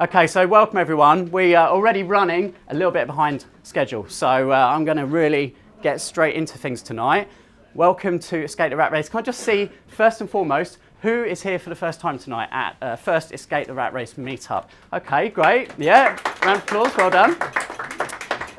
Okay, so welcome everyone. We are already running a little bit behind schedule, so I'm going to really get straight into things tonight. Welcome to Escape the Rat Race. Can I just see, first and foremost, who is here for the first time tonight at first Escape the Rat Race meetup? Okay, great. Yeah, round of applause, well done.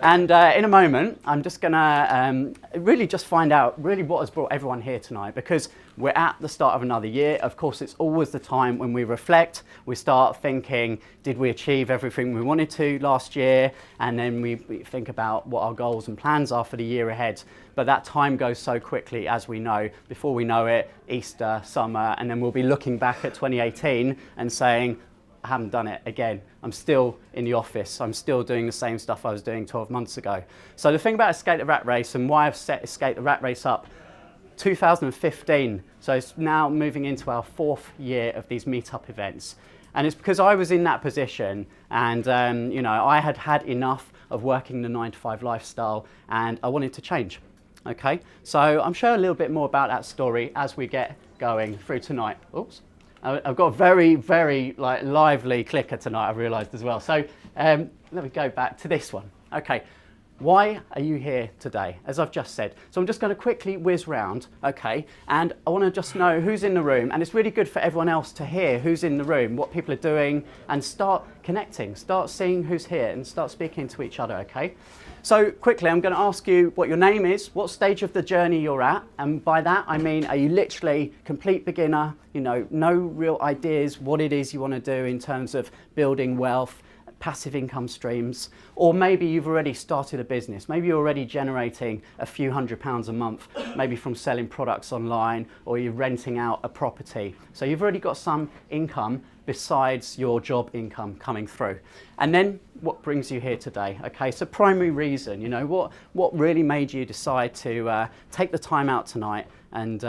And in a moment, I'm just going to really just find out really what has brought everyone here tonight, because we're at the start of another year. Of course, it's always the time when we reflect, we start thinking, did we achieve everything we wanted to last year? And then we think about what our goals and plans are for the year ahead. But that time goes so quickly, as we know. Before we know it, Easter, summer, and then we'll be looking back at 2018 and saying, I haven't done it again. I'm still in the office. I'm still doing the same stuff I was doing 12 months ago. So the thing about Escape the Rat Race and why I've set Escape the Rat Race up, 2015. So it's now moving into our 4th year of these meetup events. And it's because I was in that position and I had had enough of working the 9-to-5 lifestyle and I wanted to change. Okay, so I'm sure a little bit more about that story as we get going through tonight. Oops. I've got a very, very lively clicker tonight, I've realised as well. So let me go back to this one. Okay, why are you here today? As I've just said. So I'm just going to quickly whiz round, okay, and I want to just know who's in the room, and it's really good for everyone else to hear who's in the room, what people are doing, and start connecting, start seeing who's here, and start speaking to each other, okay? So quickly, I'm going to ask you what your name is, what stage of the journey you're at, and by that I mean, are you literally complete beginner, no real ideas what it is you want to do in terms of building wealth, passive income streams, or maybe you've already started a business, maybe you're already generating a few £100s a month, maybe from selling products online, or you're renting out a property. So you've already got some income besides your job income coming through. And then what brings you here today? Okay, so primary reason, what really made you decide to take the time out tonight and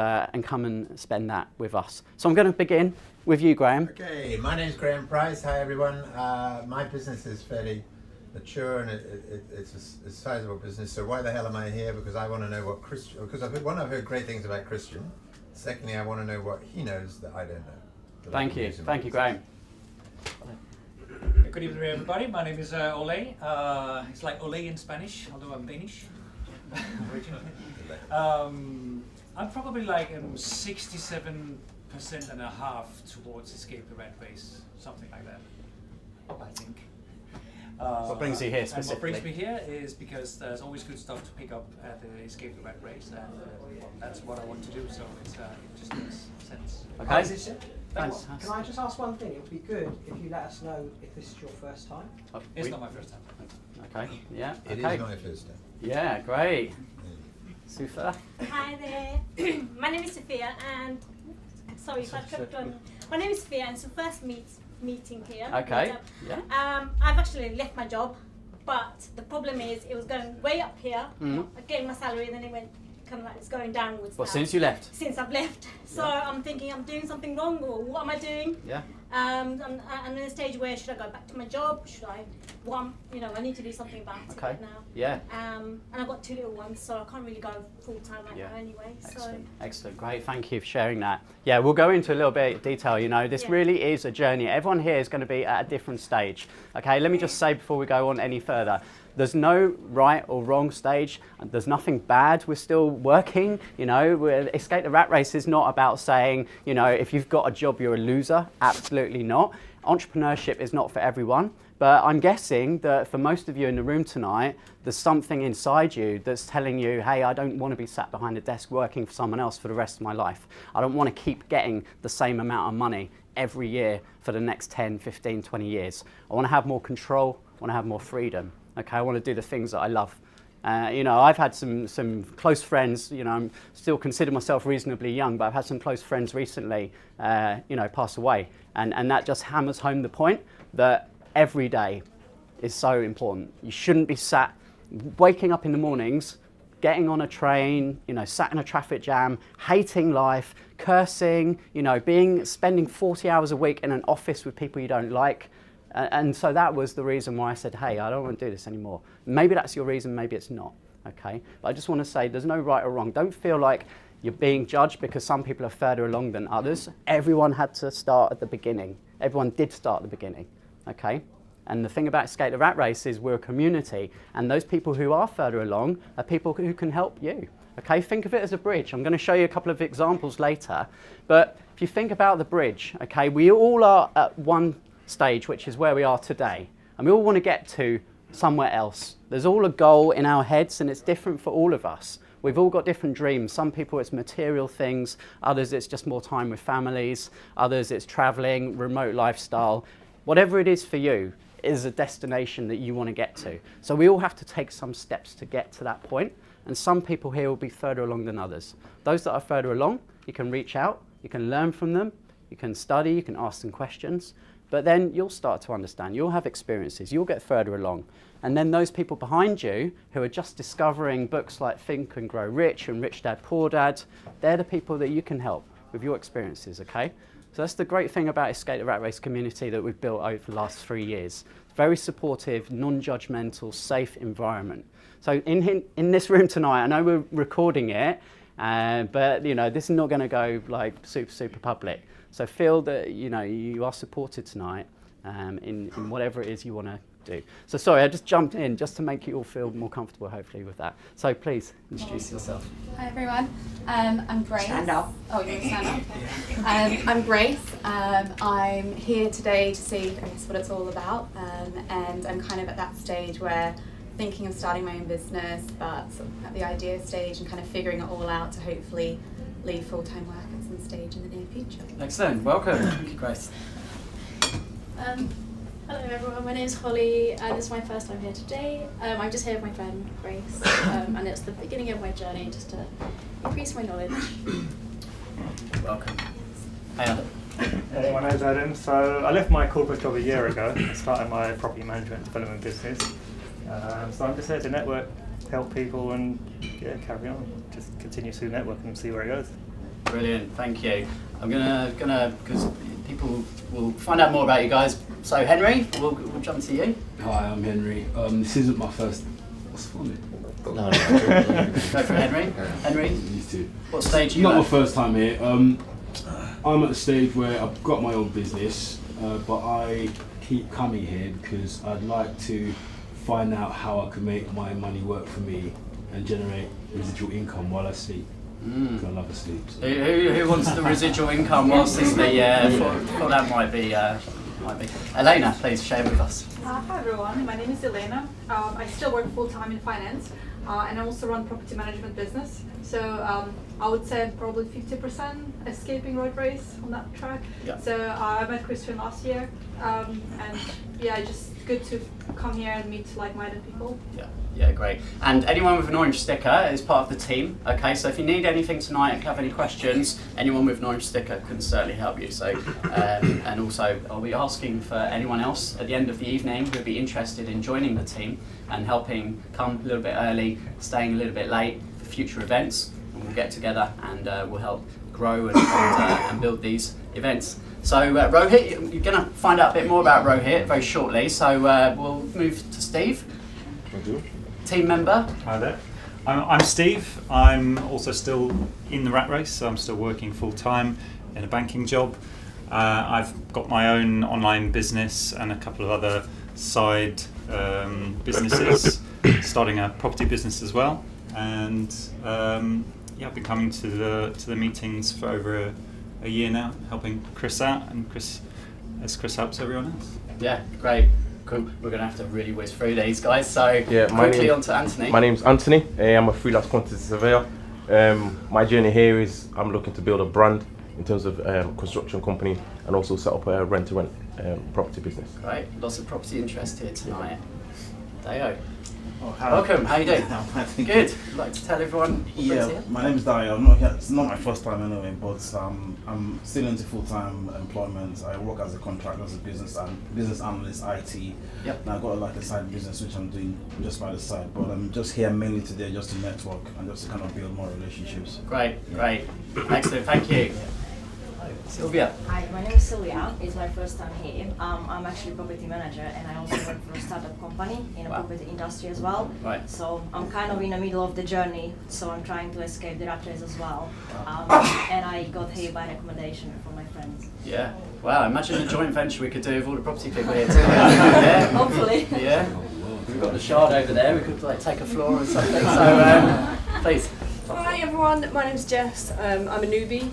come and spend that with us? So I'm going to begin with you, Graham. Okay, my name's Graham Price. Hi everyone. My business is fairly mature and it's a sizable business. So why the hell am I here? Because I want to know what Christian, because I've heard great things about Christian. Secondly, I want to know what he knows that I don't know. Thank you, Graham. Good evening, everybody. My name is Ole. It's like Ole in Spanish, although I'm Danish originally. I'm probably like 67% and a half towards Escape the Rat Race, something like that, I think. What brings you here specifically? And what brings me here is because there's always good stuff to pick up at the Escape the Rat Race, and that's what I want to do, so it just makes sense. Okay. Thanks. Can I just ask one thing? It would be good if you let us know if this is your first time. It's not my first time. Okay, yeah. It is my first time. Yeah, great. Super. Hi there. My name is Sophia, and sorry if I tripped on. My name is Sophia, and it's the first meeting here. Okay. Yeah. I've actually left my job, but the problem is it was going way up here. I gained my salary, and then it went kind of like it's going downwards. Well, now. Since you left? Since I've left. So Yeah. I'm thinking I'm doing something wrong, or what am I doing? Yeah. I'm in a stage where should I go back to my job? Should I? I need to do something about it Okay. right now. Yeah. And I've got 2 little ones, so I can't really go full time right now anyway. Excellent. Excellent. Great. Thank you for sharing that. Yeah, we'll go into a little bit of detail. This really is a journey. Everyone here is going to be at a different stage. Okay. Let me just say before we go on any further. There's no right or wrong stage. There's nothing bad. We're still working. Escape the Rat Race is not about saying, if you've got a job, you're a loser. Absolutely not. Entrepreneurship is not for everyone. But I'm guessing that for most of you in the room tonight, there's something inside you that's telling you, hey, I don't want to be sat behind a desk working for someone else for the rest of my life. I don't want to keep getting the same amount of money every year for the next 10, 15, 20 years. I want to have more control. I want to have more freedom. Okay, I want to do the things that I love. I've had some close friends, I'm still consider myself reasonably young, but I've had some close friends recently, pass away. And that just hammers home the point that every day is so important. You shouldn't be sat waking up in the mornings, getting on a train, sat in a traffic jam, hating life, cursing, spending 40 hours a week in an office with people you don't like. And so that was the reason why I said, hey, I don't want to do this anymore. Maybe that's your reason, maybe it's not, okay? But I just want to say there's no right or wrong. Don't feel like you're being judged because some people are further along than others. Everyone had to start at the beginning. Everyone did start at the beginning, okay? And the thing about Escape the Rat Race is we're a community, and those people who are further along are people who can help you. Okay, think of it as a bridge. I'm going to show you a couple of examples later, but if you think about the bridge, okay, we all are at one stage, which is where we are today, and we all want to get to somewhere else. There's all a goal in our heads, and it's different for all of us. We've all got different dreams. Some people it's material things, others it's just more time with families, others it's traveling, remote lifestyle. Whatever it is for you is a destination that you want to get to. So we all have to take some steps to get to that point. And some people here will be further along than others. Those that are further along, you can reach out, you can learn from them, you can study, you can ask them questions, but then you'll start to understand, you'll have experiences, you'll get further along. And then those people behind you who are just discovering books like Think and Grow Rich and Rich Dad, Poor Dad, they're the people that you can help with your experiences, okay? So that's the great thing about Escape the Rat Race community that we've built over the last 3 years. Very supportive, non-judgmental, safe environment. So in this room tonight, I know we're recording it, but you know this is not going to go like super public. So feel that you are supported tonight in whatever it is you want to do. So sorry, I just jumped in just to make you all feel more comfortable, hopefully, with that. So please introduce yourself. Hi everyone, I'm Grace. Stand up. Oh, you're gonna stand up. I'm Grace. I'm here today to see, I guess, what it's all about, and I'm kind of at that stage where thinking of starting my own business, but sort of at the idea stage and kind of figuring it all out to hopefully leave full-time work at some stage in the near future. Excellent, welcome. Thank you, Grace. Hello everyone, my name is Holly and it's my first time here today. I'm just here with my friend Grace and it's the beginning of my journey just to increase my knowledge. Welcome. Hey, Adam. Hey, my name's Adam. So I left my corporate job a year ago and started my property management and development business. So I'm just here to network, help people and carry on. Just continue to network and see where it goes. Brilliant, thank you. I'm gonna because people will find out more about you guys. So Henry, we'll jump to you. Hi, I'm Henry. This isn't my first. What's funny? No. Go for it, Henry. Henry, You too. what stage are you Not at? my first time here. I'm at a stage where I've got my own business, but I keep coming here because I'd like to find out how I can make my money work for me and generate residual income while I sleep. Because I love to sleep. So. Who wants the residual income whilst they sleep? Yeah, thought that might be. Elena, please share with us. Hi everyone, my name is Elena. I still work full-time in finance and I also run property management business. So I would say probably 50% escaping road race on that track. Yeah. So I met Christian last year and yeah, just good to come here and meet like-minded people. Yeah, great. And anyone with an orange sticker is part of the team. Okay, so if you need anything tonight, if you have any questions, anyone with an orange sticker can certainly help you. So, and also I'll be asking for anyone else at the end of the evening who'd be interested in joining the team and helping come a little bit early, staying a little bit late for future events, and we'll get together and we'll help grow and build these events. So Rohit, you're going to find out a bit more about Rohit very shortly. So we'll move to Steve. Thank you. Team member. Hi there. I'm Steve. I'm also still in the rat race, so I'm still working full-time in a banking job. I've got my own online business and a couple of other side businesses, starting a property business as well. And I've been coming to the meetings for over a year now, helping Chris out, and Chris helps everyone else. Yeah, great. Cool. We're going to have to really whiz through these guys. So quickly on to Anthony. My name's Anthony. I'm a freelance quantity surveyor. My journey here is I'm looking to build a brand in terms of construction company and also set up a rent-to-rent property business. Great. Lots of property interest here tonight. Dayo. Oh, hi. Welcome. How you doing? I'm fine, thank Good. you. You'd like to tell everyone? Yeah, my name is Dario. I'm not here. It's not my first time anyway, but I'm still into full-time employment. I work as a contractor, as a business analyst, IT. Yep. And I've got like a side business which I'm doing just by the side. But I'm just here mainly today just to network and just to kind of build more relationships. Great, great. Excellent. Thank you. Sylvia. Hi, my name is Sylvia. It's my first time here. I'm actually a property manager and I also work for a startup company in the property industry as well. Right. So I'm kind of in the middle of the journey, so I'm trying to escape the rat race as well. And I got here by recommendation from my friends. Yeah, Wow, imagine a joint venture we could do with all the property people here today. Yeah? Hopefully. Yeah. We've got the shard over there. We could like take a floor or something. So please. Hi everyone, my name's Jess. I'm a newbie.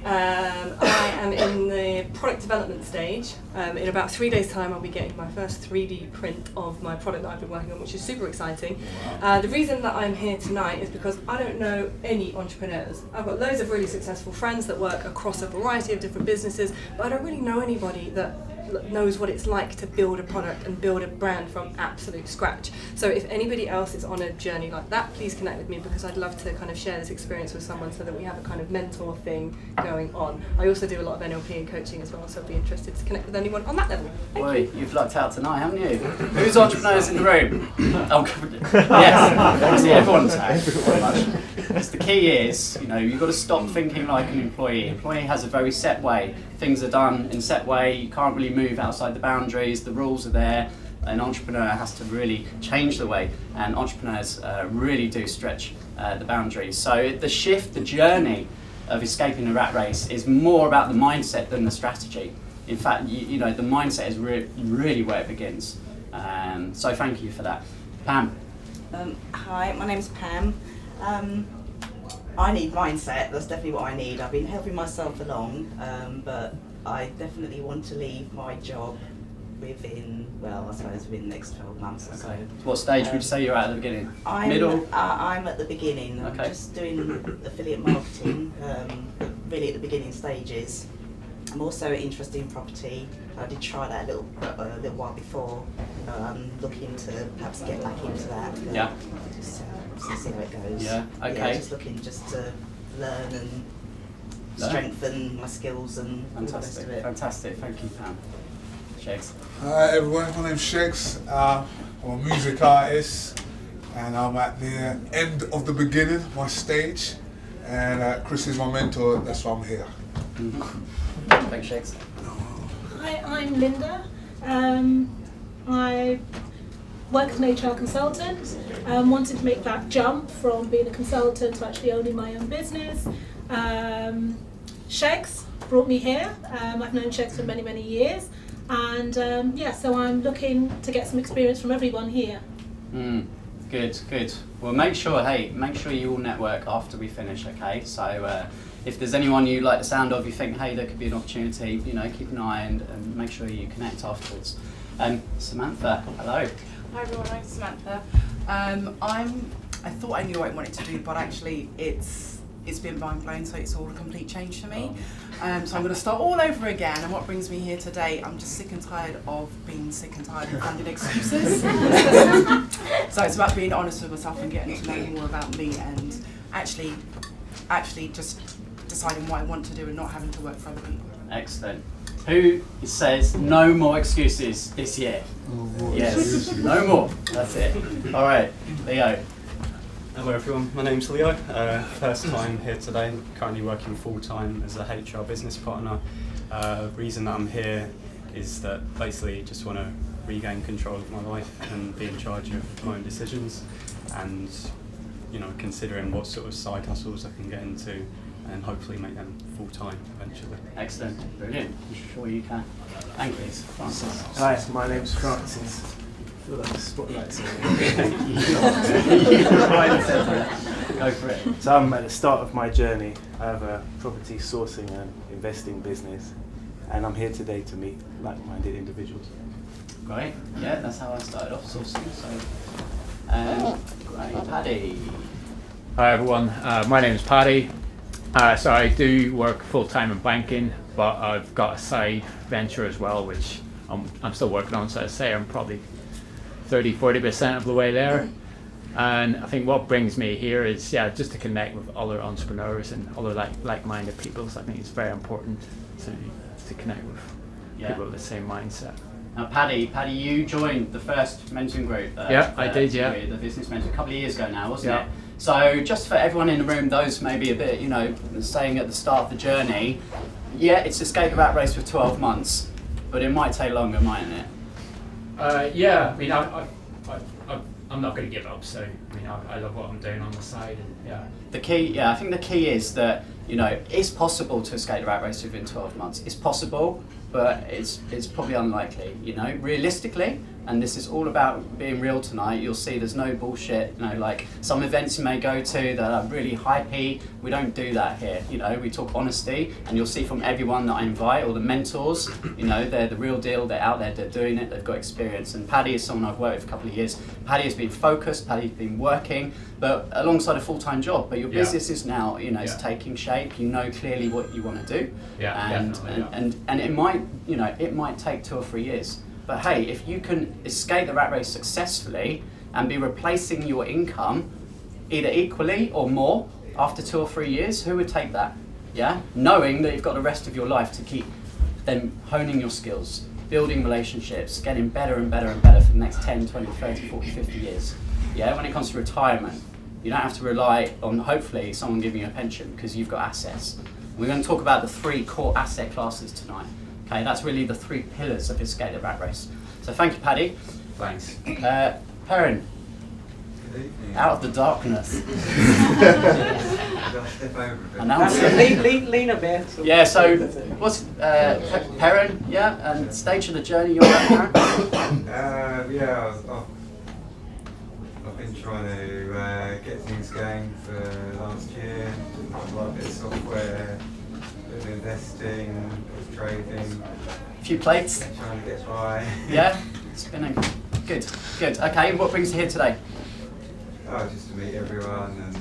I am in the product development stage. In about 3 days' time, I'll be getting my first 3D print of my product that I've been working on, which is super exciting. The reason that I'm here tonight is because I don't know any entrepreneurs. I've got loads of really successful friends that work across a variety of different businesses, but I don't really know anybody that knows what it's like to build a product and build a brand from absolute scratch. So if anybody else is on a journey like that, please connect with me, because I'd love to kind of share this experience with someone so that we have a kind of mentor thing going on. I also do a lot of NLP and coaching as well, so I'd be interested to connect with anyone on that level. Boy, you've lucked out tonight, haven't you? Who's entrepreneurs in the room? Oh, yes, obviously everyone's very much. Because the key is, you know, you've got to stop thinking like an employee. Employee has a very set way. Things are done in a set way. You can't really move outside the boundaries. The rules are there. An entrepreneur has to really change the way, and entrepreneurs really do stretch the boundaries. So the shift, the journey of escaping the rat race is more about the mindset than the strategy. In fact, you know, the mindset is really where it begins. So thank you for that. Pam. Hi, my name's Pam. I need mindset, that's definitely what I need. I've been helping myself along, but I definitely want to leave my job within, well, I suppose within the next 12 months or so. What stage would you say you're at the beginning? Middle? I'm at the beginning. Okay. I'm just doing affiliate marketing, really at the beginning stages. I'm also interested in property. I did try that a little while before. Looking to perhaps get back into that. Yeah. Just see how it goes. Yeah, okay. Yeah, just looking just to learn and strengthen my skills and all the rest of it. Fantastic, thank you, Pam. Shakes. Hi everyone, my name's Shakes. I'm a music artist and I'm at the end of the beginning, my stage. And Chris is my mentor, that's why I'm here. Thanks, Shakes. Hi, I'm Linda. I work as an HR consultant. Wanted to make that jump from being a consultant to actually owning my own business. Shakes brought me here. I've known Shakes for many, many years. And yeah, so I'm looking to get some experience from everyone here. Good, good. Well, make sure you all network after we finish, okay? So if there's anyone you like the sound of, you think, hey, there could be an opportunity, you know, keep an eye and make sure you connect afterwards. Samantha, hello. Hi everyone, I'm Samantha. I thought I knew what I wanted to do, but actually it's been mind-blowing, so it's all a complete change for me. So I'm going to start all over again, and what brings me here today, I'm just sick and tired of being sick and tired of finding excuses. So it's about being honest with myself and getting to know more about me, and actually just deciding what I want to do and not having to work for other people. Excellent. Who says no more excuses this year? Yes, no more. That's it. All right, Leo. Hello everyone, my name's Leo. First time here today, currently working full-time as a HR business partner. Reason that I'm here is that basically just want to regain control of my life and be in charge of my own decisions, and you know, considering what sort of side hustles I can get into and hopefully make them full-time eventually. Excellent, brilliant. I'm sure you can. Thank you, Francis. Hi, my name's Francis. I feel like the spotlight's on Go for it. So I'm at the start of my journey. I have a property sourcing and investing business, and I'm here today to meet like-minded individuals. Great, yeah, that's how I started off sourcing, so great. Paddy. Hi everyone, my name is Paddy. So I do work full-time in banking, but I've got a side venture as well, which I'm still working on, so I'd say I'm probably 30-40% of the way there. And I think what brings me here is, yeah, just to connect with other entrepreneurs and other like-minded people. So I think it's very important to connect with people with the same mindset. Now, Paddy, you joined the first mentoring group. Yeah, I did, yeah. The business mentor a couple of years ago now, wasn't it? So just for everyone in the room, those maybe a bit, you know, staying at the start of the journey, yeah, it's escape the rat race for 12 months, but it might take longer, mightn't it? Yeah, I mean, I'm not going to give up, so I mean, I love what I'm doing on the side, and yeah. The key, I think the key is that, you know, it's possible to escape the rat race within 12 months. It's possible, but it's probably unlikely, you know, realistically. And this is all about being real tonight. You'll see there's no bullshit, you know, like some events you may go to that are really hypey. We don't do that here, you know, we talk honesty, and you'll see from everyone that I invite, all the mentors, you know, they're the real deal, they're out there, they're doing it, they've got experience. And Paddy is someone I've worked with a couple of years. Paddy has been focused, Paddy's been working, but alongside a full-time job. But your business is now, you know, it's taking shape, you know clearly what you want to do. And it might, you know, it might take 2 or 3 years. But hey, if you can escape the rat race successfully and be replacing your income either equally or more after 2 or 3 years, who would take that? Yeah, knowing that you've got the rest of your life to keep then honing your skills, building relationships, getting better and better and better for the next 10, 20, 30, 40, 50 years. Yeah, when it comes to retirement, you don't have to rely on hopefully someone giving you a pension because you've got assets. We're going to talk about the 3 core asset classes tonight. Okay, that's really the 3 pillars of Escape the Rat Race. So thank you, Paddy. Thanks. Perrin, Good evening. out of the darkness. Lean a bit. Yeah, so what's Perrin, yeah, and stage of the journey you're at, Perrin? I've been trying to get things going for last year, a lot of software, investing, trading. A few plates. Trying to get by. Yeah, spinning. Good. Okay, what brings you here today? Oh, just to meet everyone and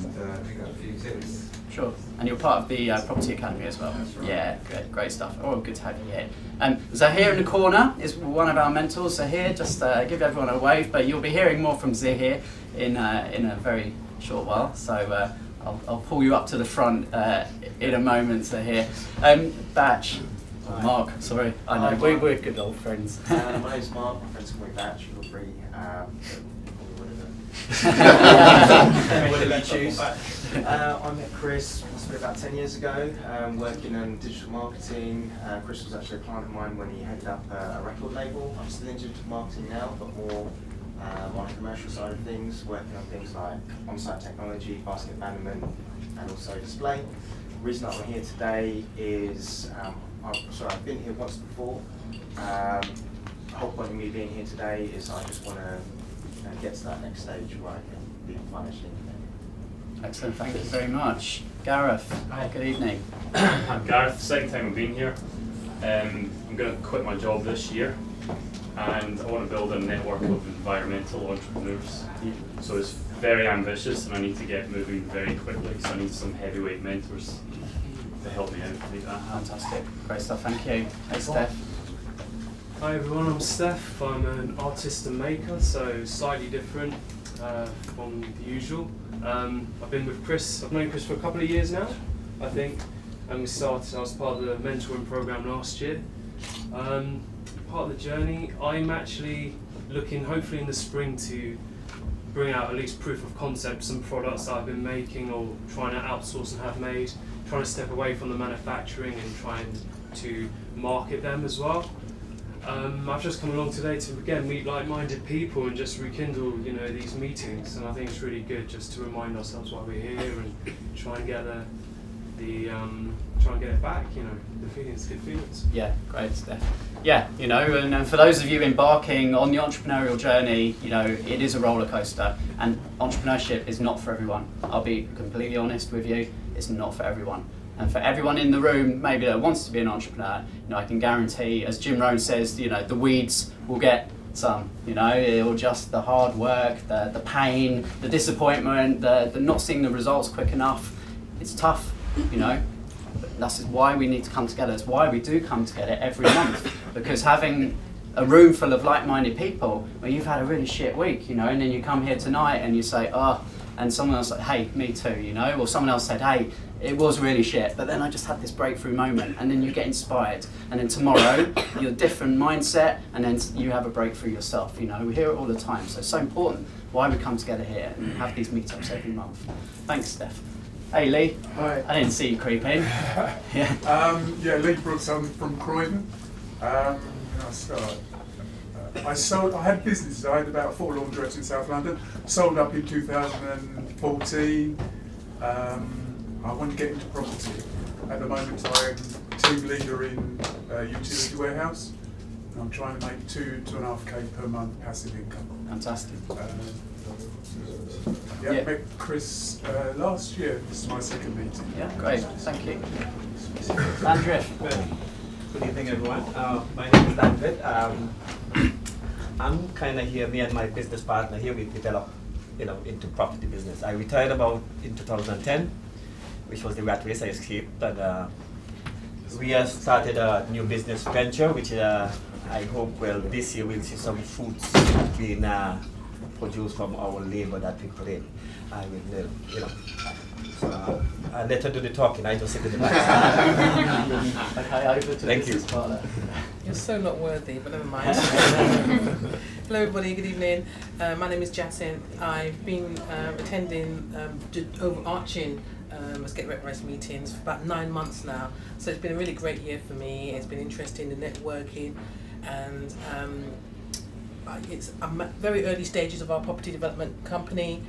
pick up a few tips. Sure. And you're part of the Property Academy as well? That's right. Yeah, great stuff. Oh, good to have you here. Zahir in the corner is one of our mentors. Zahir, just give everyone a wave, but you'll be hearing more from Zahir in a very short while. So I'll pull you up to the front in a moment, Zahir. Batch. Mark, sorry. I know, we're good old friends. My name's Mark, my friends call me Batch, feel free. Whatever you choose. I met Chris possibly about 10 years ago, working in digital marketing. Chris was actually a client of mine when he headed up a record label. I'm still in digital marketing now, but more on the commercial side of things, working on things like on-site technology, basket abandonment, and also display. The reason that I'm here today is, I've been here once before. The whole point of me being here today is I just want to get to that next stage where I can be financially independent. Excellent, thank you very much. Gareth, hi, good evening. I'm Gareth, second time I've been here. I'm going to quit my job this year and I want to build a network of environmental entrepreneurs. So it's very ambitious and I need to get moving very quickly, so I need some heavyweight mentors to help me out with that. Fantastic, great stuff, thank you. Hey Steph. Hi everyone, I'm Steph. I'm an artist and maker, so slightly different from the usual. I've been with Chris, I've known Chris for a couple of years now, I think, and I was part of the mentoring program last year. Part of the journey, I'm actually looking hopefully in the spring to bring out at least proof of concept, some products that I've been making or trying to outsource and have made, trying to step away from the manufacturing and trying to market them as well. I've just come along today to again meet like-minded people and just rekindle, you know, these meetings, and I think it's really good just to remind ourselves why we're here and try and get try and get it back, you know, the feelings, good feelings. Yeah, great Steph. Yeah, you know, and for those of you embarking on the entrepreneurial journey, you know, it is a roller coaster, and entrepreneurship is not for everyone. I'll be completely honest with you, it's not for everyone. And for everyone in the room, maybe that wants to be an entrepreneur, you know, I can guarantee, as Jim Rohn says, you know, the weeds will get some, you know, it'll just the hard work, the pain, the disappointment, the not seeing the results quick enough. It's tough, you know. But that's why we need to come together. It's why we do come together every month, because having a room full of like-minded people, where you've had a really shit week, you know, and then you come here tonight and you say, oh, and someone else like, hey, me too, you know, or someone else said, hey, it was really shit, but then I just had this breakthrough moment, and then you get inspired, and then tomorrow you're a different mindset, and then you have a breakthrough yourself, you know, we hear it all the time, so it's so important why we come together here and have these meetups every month. Thanks, Steph. Hey, Lee. Hi. I didn't see you creep in. Yeah, Lee Brooks, I'm from Croydon. When I started, I had businesses. I had about 4 laundrettes in South London. Sold up in 2014. I want to get into property. At the moment, I'm team leader in utility warehouse. And I'm trying to make 2.5K per month passive income. Fantastic. Yeah, met Chris last year. This is my second meeting. Yeah, great. Thank you. Andrew. Good evening, everyone. My name is David. I'm kind of here, me and my business partner here, we developed, into property business. I retired about in 2010, which was the rat race I escaped, and we have started a new business venture, which I hope, this year we'll see some fruits being produced from our labor that we put in. I will, so I'll let her do the talking, I just sit in the back. Okay, over to Thank you. You're so not worthy, but never mind. Hello everybody, good evening. My name is Jacinth. I've been attending overarching Escape Rat Race meetings for about 9 months now. So it's been a really great year for me. It's been interesting, the networking, and I'm at very early stages of our property development company.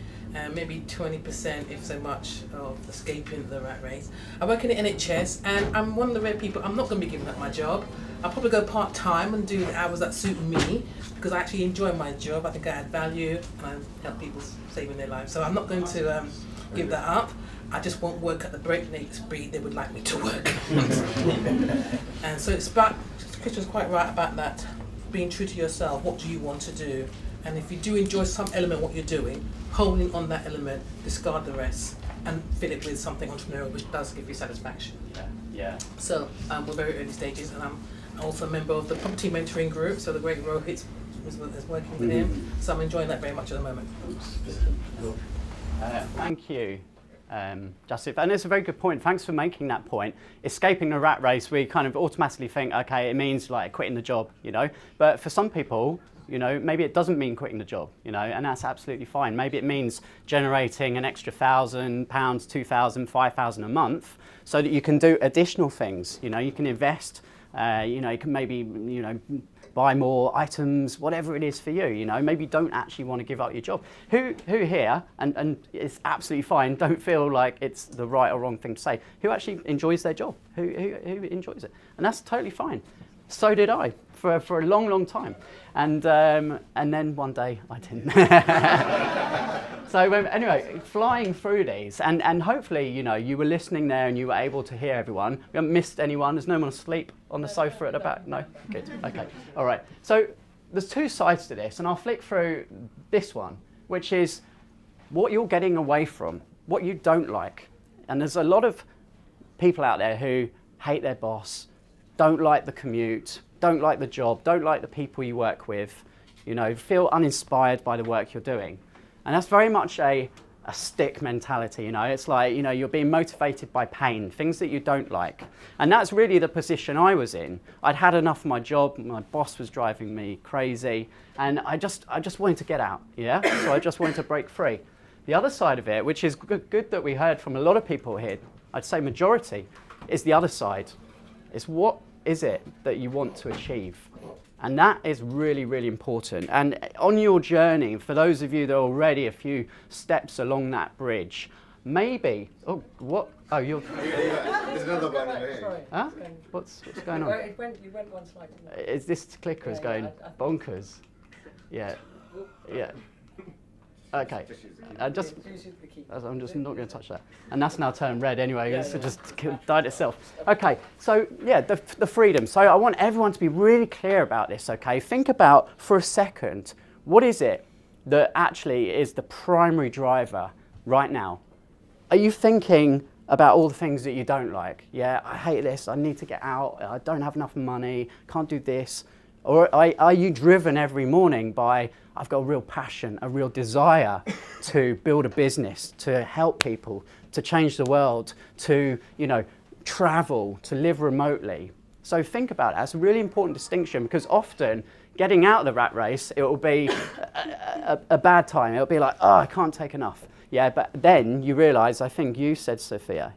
Maybe 20%, if so much, of escaping the rat race. I work in the NHS, and I'm one of the rare people. I'm not going to be giving up my job. I'll probably go part-time and do the hours that suit me, because I actually enjoy my job. I think I add value, and I help people saving their lives. So I'm not going to give that up. I just won't work at the breakneck speed they would like me to work. And so it's about, Chris was quite right about that, being true to yourself. What do you want to do? And if you do enjoy some element of what you're doing, holding on that element, discard the rest, and fill it with something entrepreneurial which does give you satisfaction. Yeah. So we're very early stages, and I'm also a member of the property mentoring group, so the great Rohit is working with him. So I'm enjoying that very much at the moment. Thank you, Joseph. And it's a very good point. Thanks for making that point. Escaping the rat race, we kind of automatically think, okay, it means like quitting the job, But for some people, maybe it doesn't mean quitting the job, and that's absolutely fine. Maybe it means generating an extra £1,000, £2,000, £5,000 a month, so that you can do additional things. You can invest. You can maybe buy more items, whatever it is for you. Maybe you don't actually want to give up your job. Who here, and it's absolutely fine. Don't feel like it's the right or wrong thing to say. Who actually enjoys their job? Who enjoys it? And that's totally fine. So did I for a long, long time, and then one day I didn't. So anyway, flying through these, and hopefully you were listening there and you were able to hear everyone. We haven't missed anyone. There's no one asleep on the sofa at the back. No, good. Okay, all right. So there's two sides to this, and I'll flick through this one, which is what you're getting away from, what you don't like, and there's a lot of people out there who hate their boss, don't like the commute, don't like the job, don't like the people you work with, feel uninspired by the work you're doing. And that's very much a stick mentality, It's like, you're being motivated by pain, things that you don't like. And that's really the position I was in. I'd had enough of my job, my boss was driving me crazy, and I just wanted to get out, So I just wanted to break free. The other side of it, which is good that we heard from a lot of people here, I'd say majority, is the other side. It's what is it that you want to achieve? And that is really, really important. And on your journey, for those of you that are already a few steps along that bridge, maybe, you're... There's another one here. Huh? What's going on? You went one slide. Is this clicker is going bonkers? Yeah. Okay, I'm just not going to touch that. And that's now turned red anyway, it just died itself. Okay, so yeah, the freedom. So I want everyone to be really clear about this, okay? Think about for a second, what is it that actually is the primary driver right now? Are you thinking about all the things that you don't like? Yeah, I hate this, I need to get out, I don't have enough money, can't do this. Or are you driven every morning by, I've got a real passion, a real desire to build a business, to help people, to change the world, to travel, to live remotely? So think about it. That's a really important distinction, because often getting out of the rat race, it will be a bad time. It'll be like, I can't take enough. Yeah, but then you realise, I think you said, Sophia,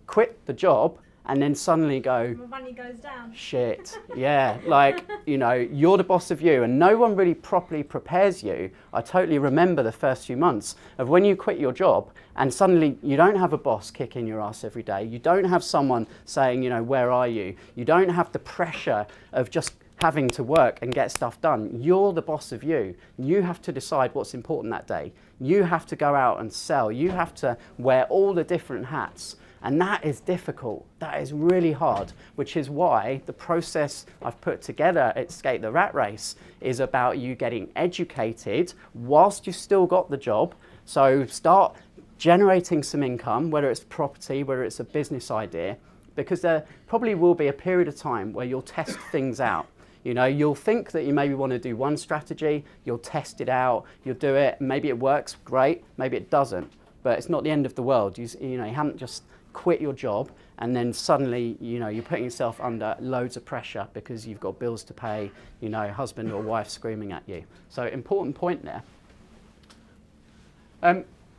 quit the job and then suddenly go, My money goes down. shit, yeah, like, you know, you're the boss of you, and no one really properly prepares you. I totally remember the first few months of when you quit your job and suddenly you don't have a boss kicking your ass every day. You don't have someone saying, you know, where are you? You don't have the pressure of just having to work and get stuff done. You're the boss of you. You have to decide what's important that day. You have to go out and sell. You have to wear all the different hats. And that is difficult. That is really hard, which is why the process I've put together at Escape the Rat Race is about you getting educated whilst you've still got the job. So start generating some income, whether it's property, whether it's a business idea, because there probably will be a period of time where you'll test things out. You know, you'll think that you maybe want to do one strategy, you'll test it out, you'll do it, maybe it works, great, maybe it doesn't, but it's not the end of the world. You know, you haven't just quit your job and then suddenly, you know, you're putting yourself under loads of pressure because you've got bills to pay, you know, husband or wife screaming at you. So important point there.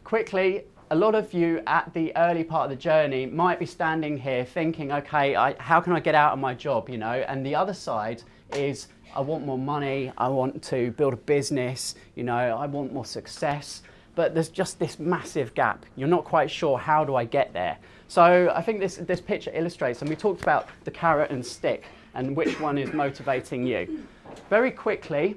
Quickly, a lot of you at the early part of the journey might be standing here thinking, okay, how can I get out of my job, you know? And the other side is, I want more money, I want to build a business, you know, I want more success, but there's just this massive gap. You're not quite sure, how do I get there? So I think this picture illustrates, and we talked about the carrot and stick and which one is motivating you. Very quickly,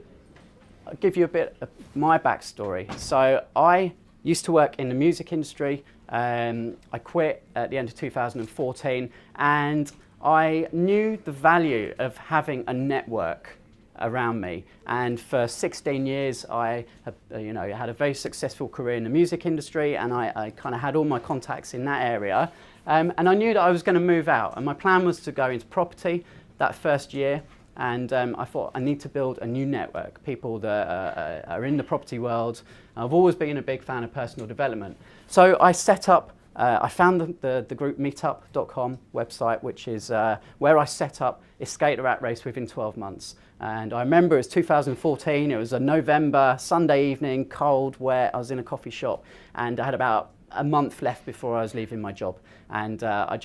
I'll give you a bit of my backstory. So I used to work in the music industry. I quit at the end of 2014, and I knew the value of having a network around me. And for 16 years, I had a very successful career in the music industry, and I kind of had all my contacts in that area. And I knew that I was going to move out, and my plan was to go into property that first year. And I thought, I need to build a new network, people that are in the property world. I've always been a big fan of personal development. So I set up, I found the group meetup.com website, which is where I set up Escape the Rat Race within 12 months. And I remember it was 2014, it was a November, Sunday evening, cold, wet. I was in a coffee shop, and I had about a month left before I was leaving my job. And I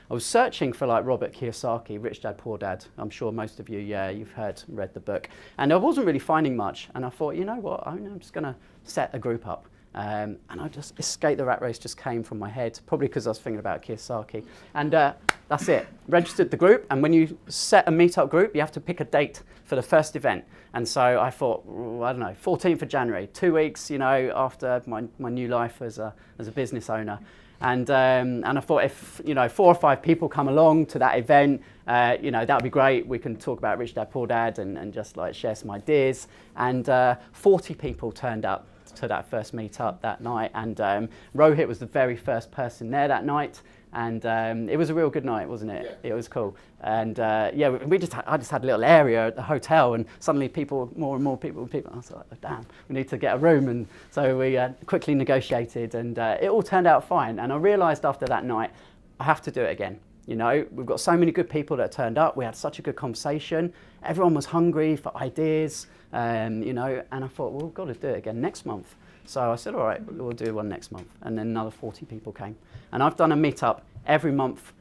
was searching for like Robert Kiyosaki, Rich Dad, Poor Dad. I'm sure most of you, you've read the book. And I wasn't really finding much. And I thought, you know what, I'm just going to set a group up. And I just, Escape the Rat Race just came from my head, probably because I was thinking about Kiyosaki. And that's it. Registered the group, and when you set a meetup group, you have to pick a date for the first event. And so I thought, I don't know, 14th of January, 2 weeks, you know, after my new life as a business owner. And I thought, if, you know, 4 or 5 people come along to that event, you know, that would be great. We can talk about Rich Dad, Poor Dad and just like share some ideas. And 40 people turned up to that first meetup that night, and Rohit was the very first person there that night, and it was a real good night, wasn't it? Yeah. It was cool. And I just had a little area at the hotel, and suddenly more and more people, I was like, oh, damn, we need to get a room. And so we quickly negotiated, and it all turned out fine. And I realized after that night, I have to do it again. You know, we've got so many good people that turned up. We had such a good conversation. Everyone was hungry for ideas, you know, and I thought, well, we've got to do it again next month. So I said, all right, we'll do one next month. And then another 40 people came. And I've done a meetup every month,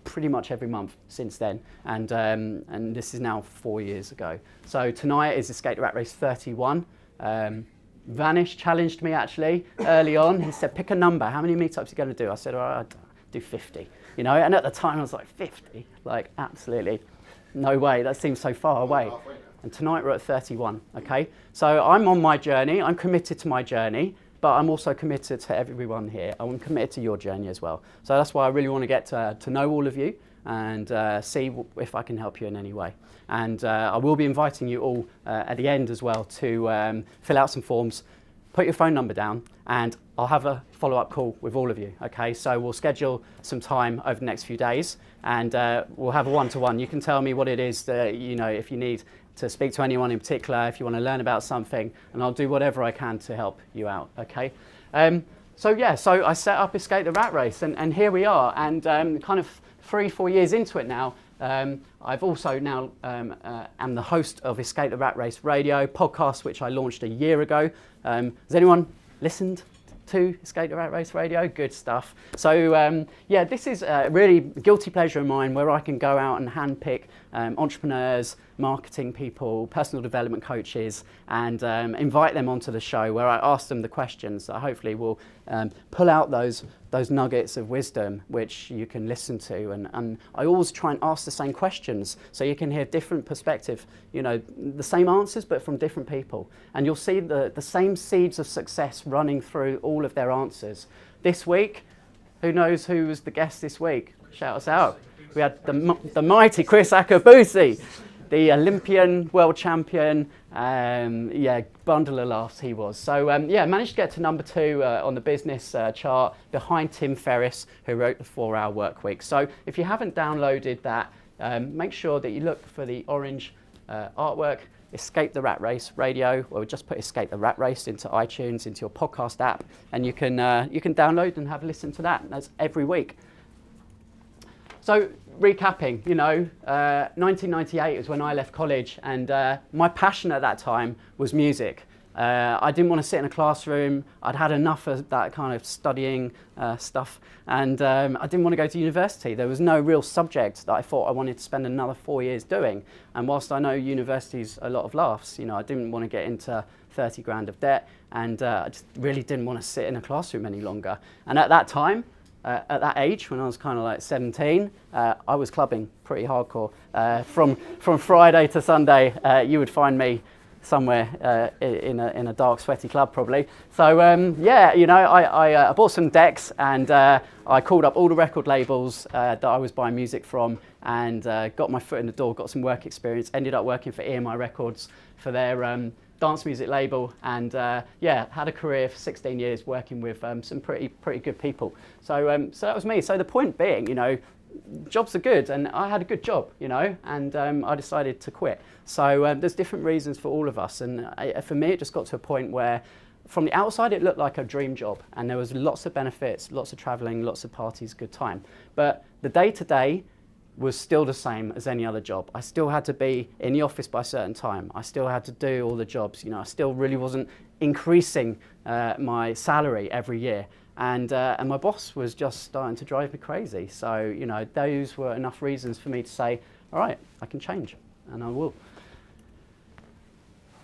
pretty much every month since then. And this is now 4 years ago. So tonight is Escape the Rat Race 31. Vanish challenged me actually early on. He said, pick a number. How many meetups are you going to do? I said, all right, I'll do 50. You know, and at the time I was like, 50? Like, absolutely, no way, that seems so far away. And tonight we're at 31, okay? So I'm on my journey, I'm committed to my journey, but I'm also committed to everyone here. I'm committed to your journey as well. So that's why I really want to get to know all of you and see if I can help you in any way. And I will be inviting you all at the end as well to fill out some forms, put your phone number down, and I'll have a follow-up call with all of you, okay? So we'll schedule some time over the next few days, and we'll have a one-to-one. You can tell me what it is that, you know, if you need to speak to anyone in particular, if you want to learn about something, and I'll do whatever I can to help you out, okay? So I set up Escape the Rat Race, and here we are, and kind of 3-4 years into it now, I've also now am the host of Escape the Rat Race Radio podcast, which I launched a year ago. Has anyone listened to Escape the Rat Race Radio. Good stuff. So yeah, this is a really guilty pleasure of mine where I can go out and handpick entrepreneurs, marketing people, personal development coaches, and invite them onto the show where I ask them the questions that hopefully will pull out those nuggets of wisdom which you can listen to. And I always try and ask the same questions so you can hear different perspective, you know, the same answers but from different people. And you'll see the same seeds of success running through all of their answers. This week, who knows who was the guest this week? Shout us out. We had the mighty Chris Akabusi, the Olympian, world champion, yeah, bundle of laughs he was. So yeah, managed to get to number 2 on the business chart behind Tim Ferriss, who wrote the 4-Hour Work Week. So if you haven't downloaded that, make sure that you look for the orange artwork, Escape the Rat Race Radio, or just put Escape the Rat Race into iTunes, into your podcast app, and you can download and have a listen to that. That's every week. So recapping, you know, 1998 is when I left college, and my passion at that time was music. I didn't want to sit in a classroom. I'd had enough of that kind of studying stuff, and I didn't want to go to university. There was no real subject that I thought I wanted to spend another 4 years doing. And whilst I know university's a lot of laughs, you know, I didn't want to get into 30 grand of debt, and I just really didn't want to sit in a classroom any longer. And at that time, at that age, when I was kind of like 17, I was clubbing pretty hardcore. From Friday to Sunday, you would find me somewhere in a dark, sweaty club probably. So yeah, you know, I bought some decks, and I called up all the record labels that I was buying music from, and got my foot in the door, got some work experience, ended up working for EMI Records for their dance music label, and yeah, had a career for 16 years working with some pretty good people. So so that was me. So the point being, you know, jobs are good, and I had a good job, you know, and I decided to quit. So there's different reasons for all of us, and for me it just got to a point where from the outside it looked like a dream job, and there was lots of benefits, lots of traveling, lots of parties, good time. But the day-to-day was still the same as any other job. I still had to be in the office by a certain time. I still had to do all the jobs. You know, I still really wasn't increasing my salary every year. And my boss was just starting to drive me crazy. So, you know, those were enough reasons for me to say, all right, I can change, and I will.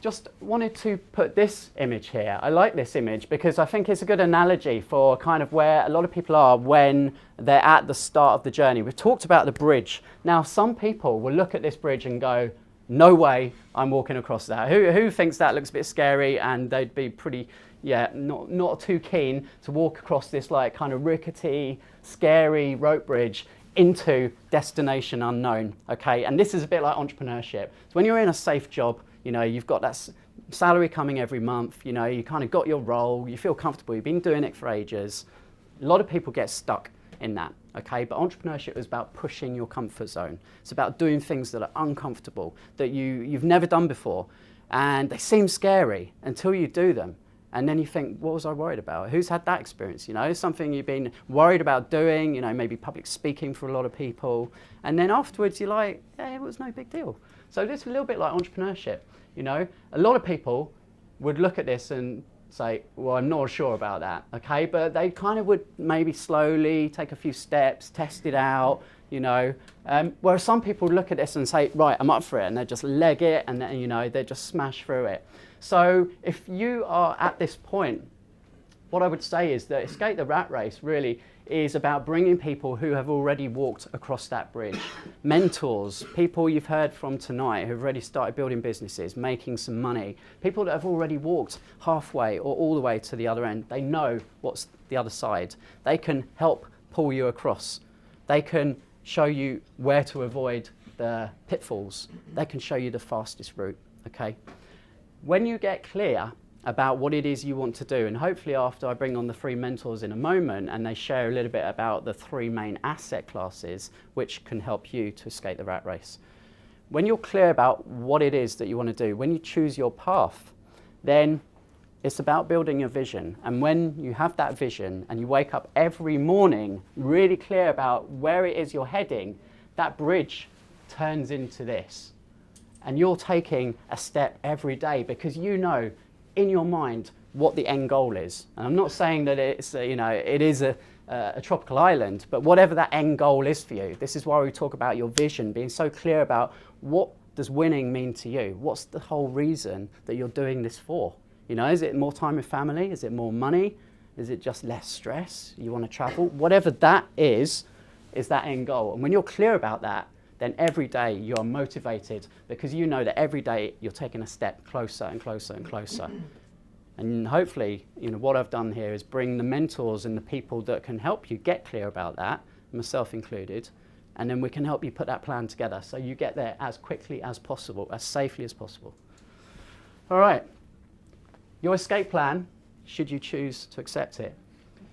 Just wanted to put this image here. I like this image because I think it's a good analogy for kind of where a lot of people are when they're at the start of the journey. We've talked about the bridge. Now, some people will look at this bridge and go, no way I'm walking across that. Who thinks that looks a bit scary, and they'd be pretty, yeah, not too keen to walk across this like kind of rickety, scary rope bridge into destination unknown, okay? And this is a bit like entrepreneurship. So when you're in a safe job, you know, you've got that salary coming every month, you know, you kind of got your role, you feel comfortable, you've been doing it for ages. A lot of people get stuck in that, okay? But entrepreneurship is about pushing your comfort zone. It's about doing things that are uncomfortable, that you've never done before. And they seem scary until you do them. And then you think, what was I worried about? Who's had that experience? You know, something you've been worried about doing, you know, maybe public speaking for a lot of people. And then afterwards you're like, yeah, it was no big deal. So this is a little bit like entrepreneurship, you know. A lot of people would look at this and say, well, I'm not sure about that, okay? But they kind of would maybe slowly take a few steps, test it out, you know. Whereas some people would look at this and say, right, I'm up for it, and they just leg it, and then, you know, they just smash through it. So if you are at this point, what I would say is that Escape the Rat Race really is about bringing people who have already walked across that bridge. Mentors, people you've heard from tonight who've already started building businesses, making some money, people that have already walked halfway or all the way to the other end. They know what's the other side. They can help pull you across. They can show you where to avoid the pitfalls. They can show you the fastest route, okay? When you get clear about what it is you want to do, and hopefully after I bring on the 3 mentors in a moment and they share a little bit about the 3 main asset classes which can help you to escape the rat race. When you're clear about what it is that you want to do, when you choose your path, then it's about building a vision. And when you have that vision and you wake up every morning really clear about where it is you're heading, that bridge turns into this. And you're taking a step every day because you know in your mind what the end goal is. And I'm not saying that it's, it is a tropical island, but whatever that end goal is for you, this is why we talk about your vision, being so clear about what does winning mean to you? What's the whole reason that you're doing this for? Is it more time with family? Is it more money? Is it just less stress? You want to travel? Whatever that is that end goal. And when you're clear about that, then every day you're motivated because you know that every day you're taking a step closer and closer and closer. And hopefully, what I've done here is bring the mentors and the people that can help you get clear about that, myself included, and then we can help you put that plan together so you get there as quickly as possible, as safely as possible. All right. Your escape plan, should you choose to accept it,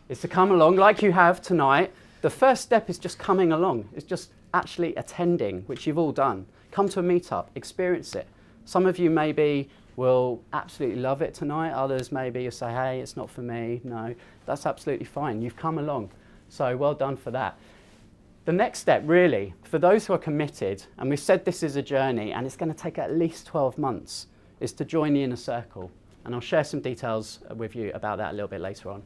is to come along like you have tonight. The first step is just coming along. It's just actually attending, which you've all done. Come to a meetup, experience it. Some of you maybe will absolutely love it tonight. Others maybe you'll say, hey, it's not for me. No, that's absolutely fine. You've come along. So well done for that. The next step, really, for those who are committed, and we've said this is a journey and it's going to take at least 12 months, is to join the inner circle. And I'll share some details with you about that a little bit later on.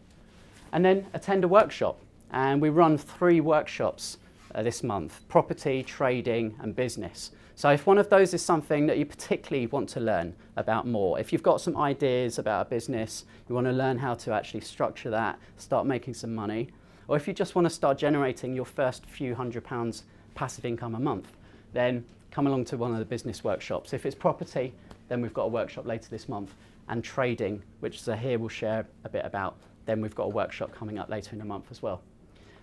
And then attend a workshop. And we run 3 workshops this month: property, trading, and business. So if one of those is something that you particularly want to learn about more, if you've got some ideas about a business, you want to learn how to actually structure that, start making some money, or if you just want to start generating your first few £100 passive income a month, then come along to one of the business workshops. If it's property, then we've got a workshop later this month. And trading, which Zahir will share a bit about, then we've got a workshop coming up later in the month as well.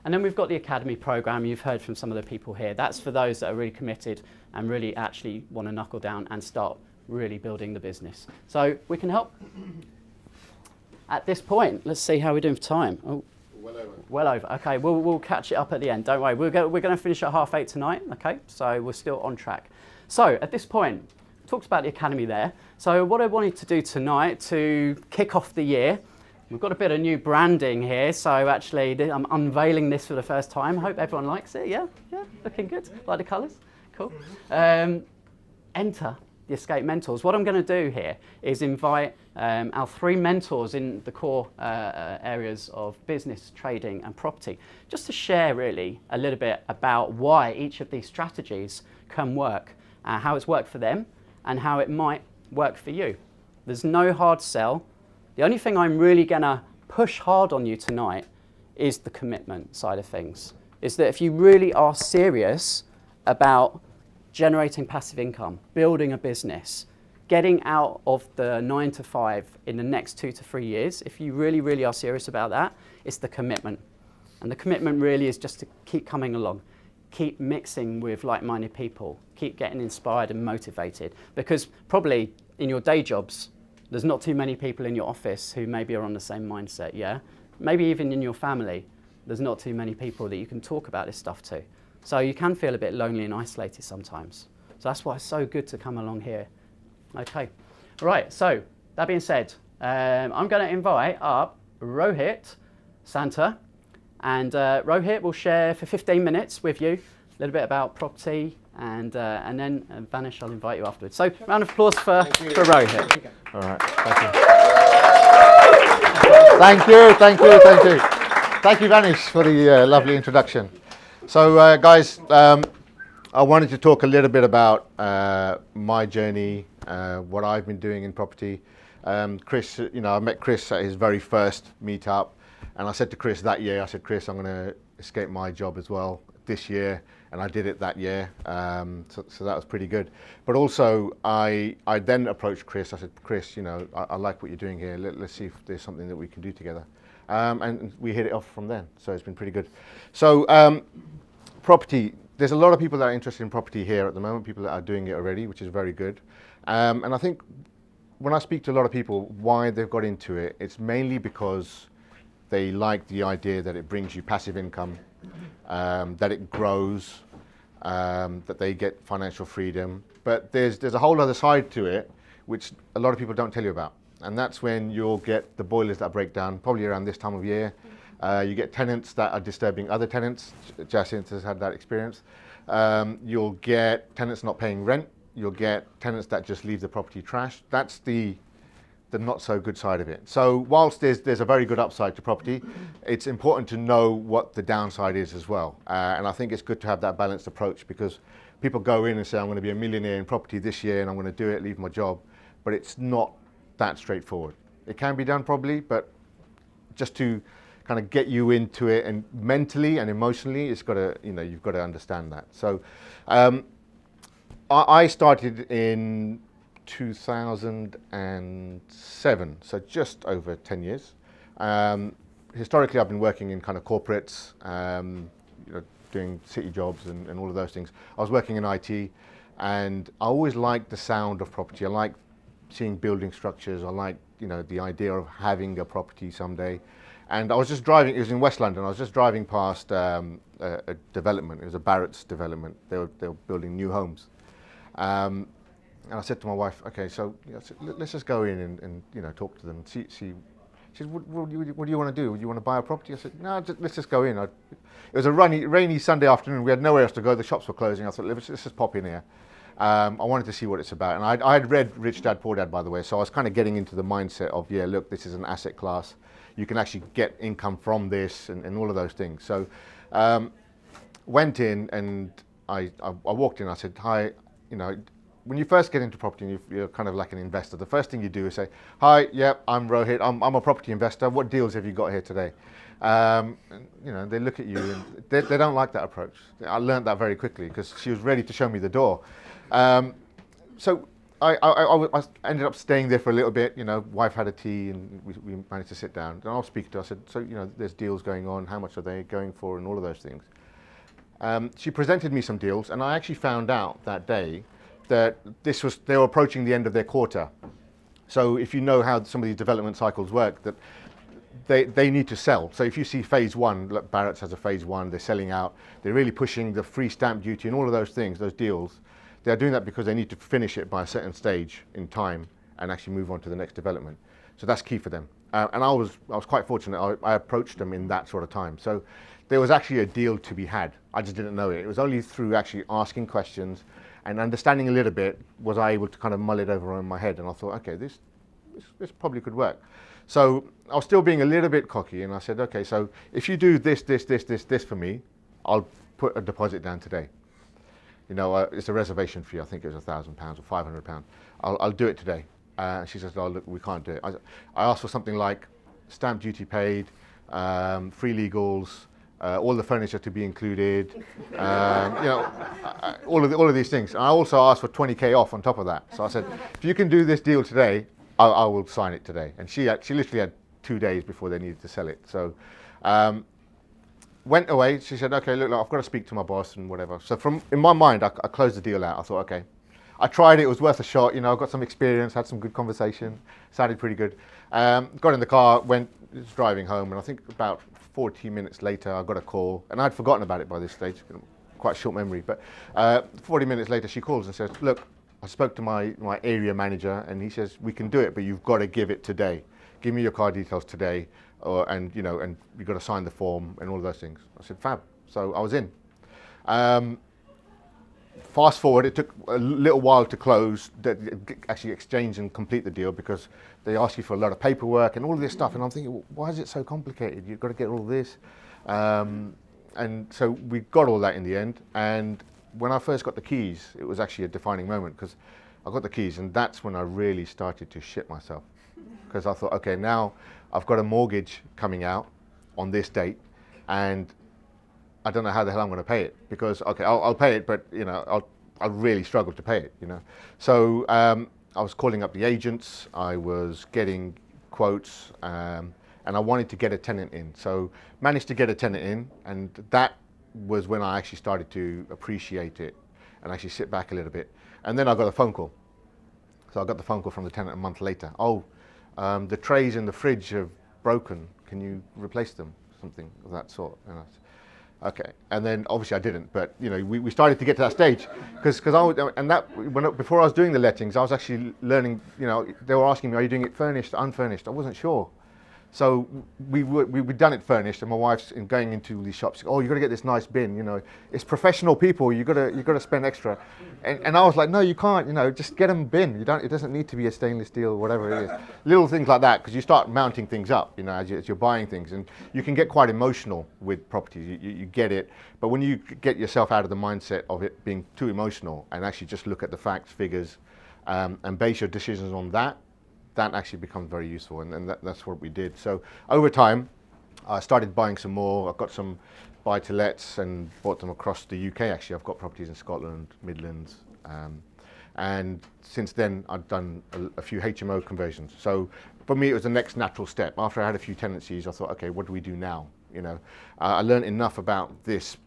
And then we've got the Academy program. You've heard from some of the people here. That's for those that are really committed and really actually want to knuckle down and start really building the business. So we can help. At this point, let's see how we're doing for time. Oh, well over. Okay, we'll catch it up at the end. Don't worry. We're going to finish at 8:30 tonight. Okay, so we're still on track. So at this point, talked about the Academy there. So what I wanted to do tonight to kick off the year, we've got a bit of new branding here. So actually, I'm unveiling this for the first time. Hope everyone likes it. Yeah, looking good. Like the colours? Cool. Enter the Escape Mentors. What I'm going to do here is invite our 3 mentors in the core areas of business, trading, and property, just to share really a little bit about why each of these strategies can work, how it's worked for them, and how it might work for you. There's no hard sell. The only thing I'm really going to push hard on you tonight is the commitment side of things. Is that if you really are serious about generating passive income, building a business, getting out of the 9 to 5 in the next 2 to 3 years, if you really, really are serious about that, it's the commitment. And the commitment really is just to keep coming along. Keep mixing with like-minded people, keep getting inspired and motivated, because probably in your day jobs, there's not too many people in your office who maybe are on the same mindset, yeah? Maybe even in your family, there's not too many people that you can talk about this stuff to. So you can feel a bit lonely and isolated sometimes. So that's why it's so good to come along here. Okay, right, so that being said, I'm going to invite up Rohit, Santa, and Rohit will share for 15 minutes with you a little bit about property, and then Vanish, I'll invite you afterwards. So round of applause for Rohit. All right, thank you. Thank you, Vanish, for the lovely introduction. So guys, I wanted to talk a little bit about my journey, what I've been doing in property. Chris, I met Chris at his very first meetup, and I said to Chris that year, I said, Chris, I'm going to escape my job as well this year, and I did it that year, so that was pretty good. But also, I then approached Chris. I said, Chris, I like what you're doing here. Let's see if there's something that we can do together. And we hit it off from then, so it's been pretty good. So property, there's a lot of people that are interested in property here at the moment, people that are doing it already, which is very good. And I think when I speak to a lot of people, why they've got into it, it's mainly because they like the idea that it brings you passive income, that it grows, that they get financial freedom. But there's a whole other side to it, which a lot of people don't tell you about. And that's when you'll get the boilers that break down, probably around this time of year. You get tenants that are disturbing other tenants. Jacinth has had that experience. You'll get tenants not paying rent. You'll get tenants that just leave the property trashed. That's the the not so good side of it. So whilst there's a very good upside to property, it's important to know what the downside is as well. And I think it's good to have that balanced approach, because people go in and say, I'm going to be a millionaire in property this year and I'm going to do it, leave my job. But it's not that straightforward. It can be done probably, but just to kind of get you into it, and mentally and emotionally, it's got to, you've got to understand that. So I started in 2007, so just over 10 years. Historically, I've been working in kind of corporates, doing city jobs and all of those things. I was working in IT, and I always liked the sound of property. I like seeing building structures. I like, the idea of having a property someday. And I was just driving, it was in West London, I was just driving past a development. It was a Barratt's development. They were building new homes. And I said to my wife, okay, so let's just go in and talk to them. See. She said, what do you want to do? Do you want to buy a property? I said, no, let's just go in. It was a rainy Sunday afternoon. We had nowhere else to go. The shops were closing. I thought, let's just pop in here. I wanted to see what it's about. And I had read Rich Dad, Poor Dad, by the way, so I was kind of getting into the mindset of, look, this is an asset class. You can actually get income from this and all of those things. So went in, and I walked in. I said, hi, when you first get into property and you're kind of like an investor, the first thing you do is say, hi, I'm Rohit, I'm a property investor. What deals have you got here today? They look at you and they don't like that approach. I learned that very quickly, because she was ready to show me the door. So I ended up staying there for a little bit. Wife had a tea and we managed to sit down. And I was speaking to her. I said, so there's deals going on. How much are they going for, and all of those things. She presented me some deals, and I actually found out that day that they were approaching the end of their quarter. So if you know how some of these development cycles work, that they need to sell. So if you see phase one, like Barratt's has a phase one, they're selling out, they're really pushing the free stamp duty and all of those things, those deals. They're doing that because they need to finish it by a certain stage in time and actually move on to the next development. So that's key for them. And I was quite fortunate. I approached them in that sort of time. So there was actually a deal to be had. I just didn't know it. It was only through actually asking questions and understanding a little bit was I able to kind of mull it over in my head. And I thought, okay, this probably could work. So I was still being a little bit cocky, and I said, okay, so if you do this for me, I'll put a deposit down today. It's a reservation fee. I think it was £1,000 or £500. I'll do it today. She says, oh, look, we can't do it. I asked for something like stamp duty paid, free legals, all the furniture to be included, all of these things. And I also asked for 20k off on top of that. So I said, if you can do this deal today, I will sign it today. And she literally had 2 days before they needed to sell it. So went away. She said, okay, look, I've got to speak to my boss and whatever. So in my mind, I closed the deal out. I thought, okay, I tried it. It was worth a shot. I got some experience, had some good conversation, sounded pretty good. Got in the car, was driving home, and I think about 40 minutes later, I got a call, and I'd forgotten about it by this stage, quite short memory, but 40 minutes later, she calls and says, look, I spoke to my area manager, and he says, we can do it, but you've got to give it today. Give me your car details today, and you've got to sign the form and all of those things. I said, fab. So I was in. Fast forward, it took a little while to close, actually exchange and complete the deal, because they ask you for a lot of paperwork and all of this stuff. And I'm thinking, well, why is it so complicated? You've got to get all this. And so we got all that in the end. And when I first got the keys, it was actually a defining moment, because I got the keys, and that's when I really started to shit myself. Because I thought, okay, now I've got a mortgage coming out on this date, and I don't know how the hell I'm going to pay it, because, okay, I'll pay it, but, I'll really struggle to pay it, So I was calling up the agents, I was getting quotes, and I wanted to get a tenant in. So managed to get a tenant in, and that was when I actually started to appreciate it and actually sit back a little bit. And then I got a phone call. So I got the phone call from the tenant a month later. Oh, the trays in the fridge have broken. Can you replace them? Something of that sort. And I said, okay, and then obviously I didn't, but we started to get to that stage, because before I was doing the lettings, I was actually learning. They were asking me, are you doing it furnished, unfurnished? I wasn't sure, So we've done it furnished, and my wife's going into these shops. Oh, you got to get this nice bin. You know, it's professional people. You got to spend extra. And I was like, no, you can't. You know, just get them a bin. You don't. It doesn't need to be a stainless steel, or whatever it is. Little things like that, because you start mounting things up. You know, as you're buying things, and you can get quite emotional with properties. You get it, but when you get yourself out of the mindset of it being too emotional, and actually just look at the facts, figures, and base your decisions on that. That actually becomes very useful, and that's what we did. So over time, I started buying some more. I've got some buy-to-lets and bought them across the UK. Actually, I've got properties in Scotland, Midlands, and since then I've done a few HMO conversions. So for me, it was the next natural step. After I had a few tenancies, I thought, okay, what do we do now? You know, I learned enough about this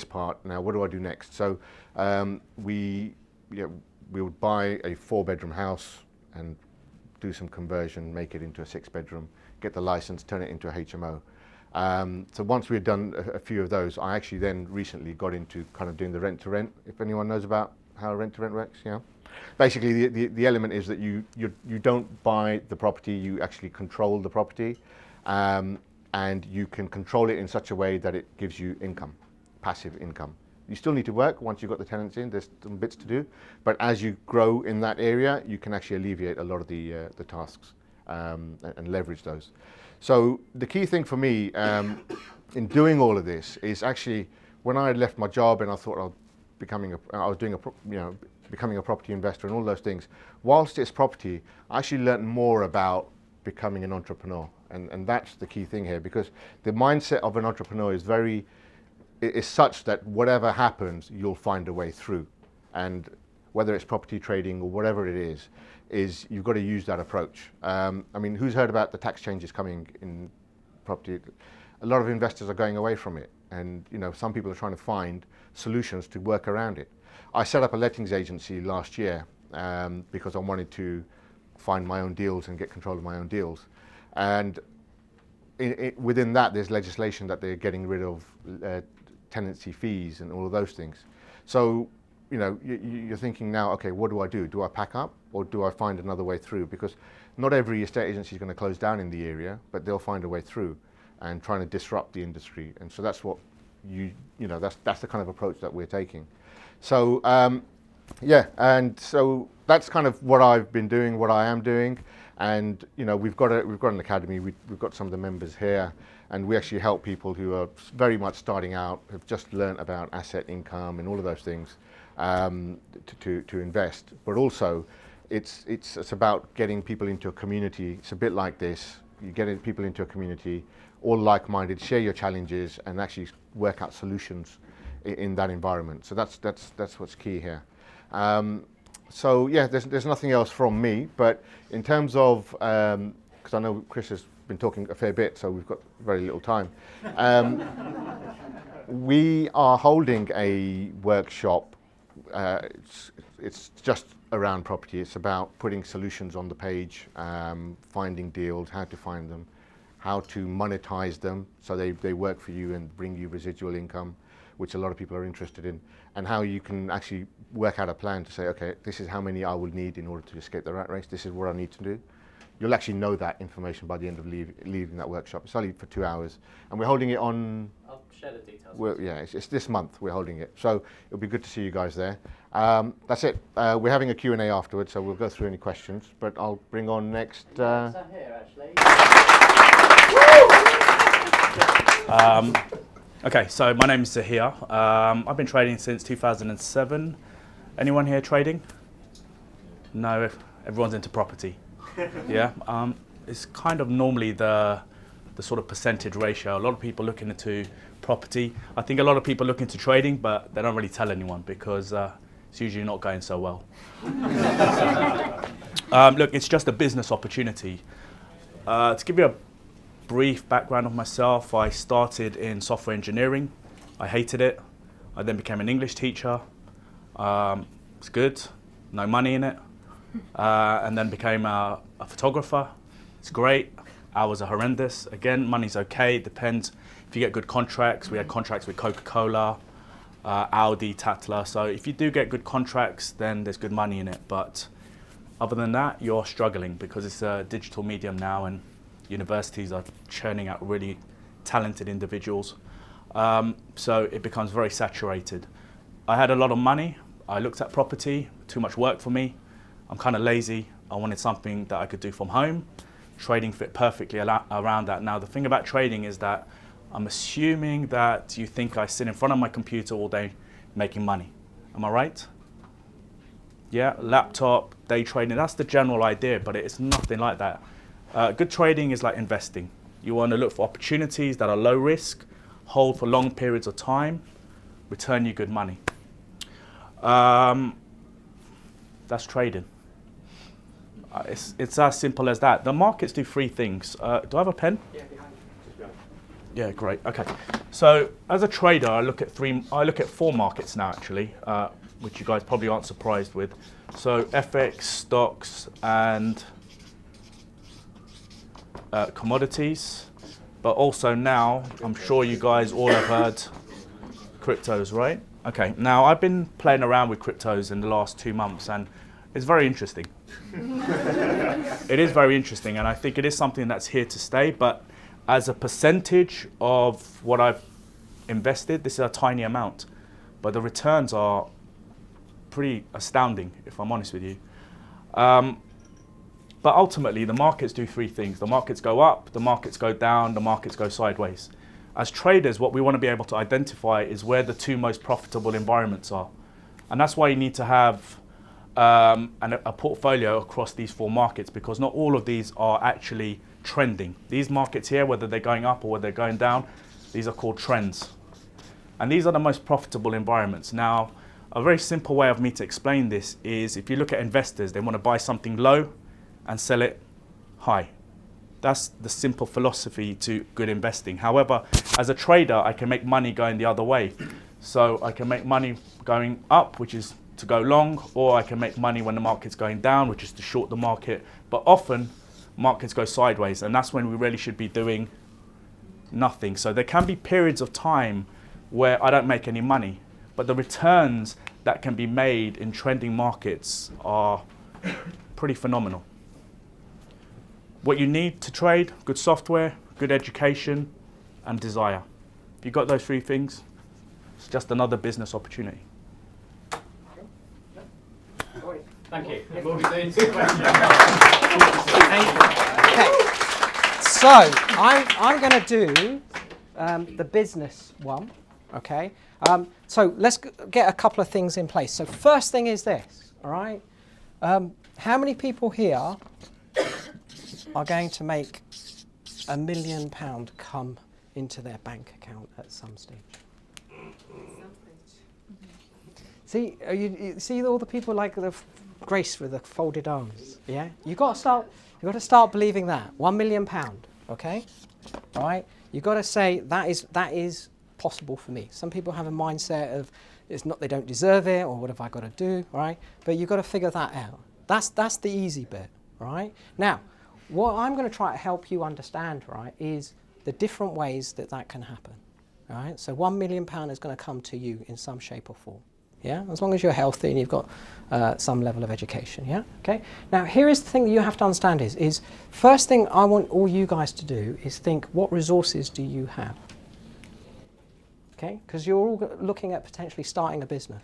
part. Now, what do I do next? So we would buy a 4-bedroom house and do some conversion, make it into a 6-bedroom, get the license, turn it into a HMO. So once we had done a few of those, I actually then recently got into kind of doing the rent-to-rent, if anyone knows about how rent-to-rent works, yeah. Basically, the element is that you don't buy the property, you actually control the property, and you can control it in such a way that it gives you income, passive income. You still need to work once you've got the tenants in, there's some bits to do, but as you grow in that area, you can actually alleviate a lot of the tasks and leverage those. So the key thing for me in doing all of this is actually, when I had left my job and I thought I was becoming a property investor and all those things, whilst it's property, I actually learned more about becoming an entrepreneur. And that's the key thing here, because the mindset of an entrepreneur is such that whatever happens, you'll find a way through. And whether it's property trading or whatever it is you've got to use that approach. I mean, who's heard about the tax changes coming in property? A lot of investors are going away from it. And, you know, some people are trying to find solutions to work around it. I set up a lettings agency last year because I wanted to find my own deals and get control of my own deals. And within that, there's legislation that they're getting rid of tenancy fees and all of those things. So, you know, you're thinking now, okay, what do I do? Do I pack up or do I find another way through? Because not every estate agency is going to close down in the area, but they'll find a way through and trying to disrupt the industry. And so that's what that's the kind of approach that we're taking. So, yeah, and so that's kind of what I've been doing, what I am doing. And, you know, we've got an academy, we've got some of the members here, and we actually help people who are very much starting out, have just learned about asset income and all of those things to invest. But also, it's about getting people into a community. It's a bit like this. You get people into a community, all like-minded, share your challenges, and actually work out solutions in that environment. So that's what's key here. So yeah, there's nothing else from me, but in terms of, because I know Chris has been talking a fair bit, so we've got very little time. We are holding a workshop. It's just around property. It's about putting solutions on the page, finding deals, how to find them, how to monetize them so they work for you and bring you residual income, which a lot of people are interested in, and how you can actually work out a plan to say, okay, this is how many I will need in order to escape the rat race. This is what I need to do. You'll actually know that information by the end of leaving that workshop. It's only for 2 hours, and we're holding it on. I'll share the details. Yeah, it's this month we're holding it, so it'll be good to see you guys there. That's it. We're having a Q&A afterwards, so we'll go through any questions. But I'll bring on next. Here, actually. Okay, so my name is Zahir. I've been trading since 2007. Anyone here trading? No, everyone's into property. Yeah, it's kind of normally the sort of percentage ratio. A lot of people looking into property. I think a lot of people look into trading, but they don't really tell anyone because it's usually not going so well. Look, it's just a business opportunity. To give you a brief background of myself, I started in software engineering. I hated it. I then became an English teacher. It's good, no money in it. And then became a photographer. It's great. Hours are horrendous. Again, money's okay. It depends if you get good contracts. We had contracts with Coca-Cola, Audi, Tatler. So if you do get good contracts, then there's good money in it. But other than that, you're struggling because it's a digital medium now, and Universities are churning out really talented individuals. So it becomes very saturated. I had a lot of money. I looked at property, too much work for me. I'm kind of lazy. I wanted something that I could do from home. Trading fit perfectly around that. Now, the thing about trading is that I'm assuming that you think I sit in front of my computer all day making money. Am I right? Yeah, laptop, day trading, that's the general idea, but it's nothing like that. Good trading is like investing. You want to look for opportunities that are low risk, hold for long periods of time, return you good money. That's trading. It's as simple as that. The markets do three things. Do I have a pen? Yeah, behind you. Yeah, great. Okay. So as a trader, I look at four markets now, actually, which you guys probably aren't surprised with. So FX, stocks, and commodities. But also now, I'm sure you guys all have heard cryptos, right? Okay. Now I've been playing around with cryptos in the last 2 months, and it's very interesting. It is very interesting, and I think it is something that's here to stay, but as a percentage of what I've invested, this is a tiny amount, but the returns are pretty astounding, if I'm honest with you. But ultimately, the markets do three things. The markets go up, the markets go down, the markets go sideways. As traders, what we want to be able to identify is where the two most profitable environments are. And that's why you need to have a portfolio across these four markets, because not all of these are actually trending. These markets here, whether they're going up or whether they're going down, these are called trends. And these are the most profitable environments. Now, a very simple way of me to explain this is if you look at investors, they want to buy something low and sell it high. That's the simple philosophy to good investing. However, as a trader, I can make money going the other way. So I can make money going up, which is to go long, or I can make money when the market's going down, which is to short the market. But often, markets go sideways, and that's when we really should be doing nothing. So there can be periods of time where I don't make any money, but the returns that can be made in trending markets are pretty phenomenal. What you need to trade: good software, good education, and desire. If you've got those three things, it's just another business opportunity. Thank you. Okay. So I'm going to do the business one. Okay. So let's get a couple of things in place. So first thing is this. All right. How many people here are going to make £1 million come into their bank account at some stage? See, you see all the people like the Grace with the folded arms. Yeah, you got to start believing that £1 million. Okay, all right. You got to say that is possible for me. Some people have a mindset of it's not, they don't deserve it, or what have I got to do? All right, but you've got to figure that out. That's the easy bit. Right now, what I'm going to try to help you understand, right, is the different ways that can happen. All right, so £1 million is going to come to you in some shape or form. Yeah, as long as you're healthy and you've got some level of education. Yeah, okay. Now here is the thing that you have to understand is first thing I want all you guys to do is think, what resources do you have? Okay, because you're all looking at potentially starting a business.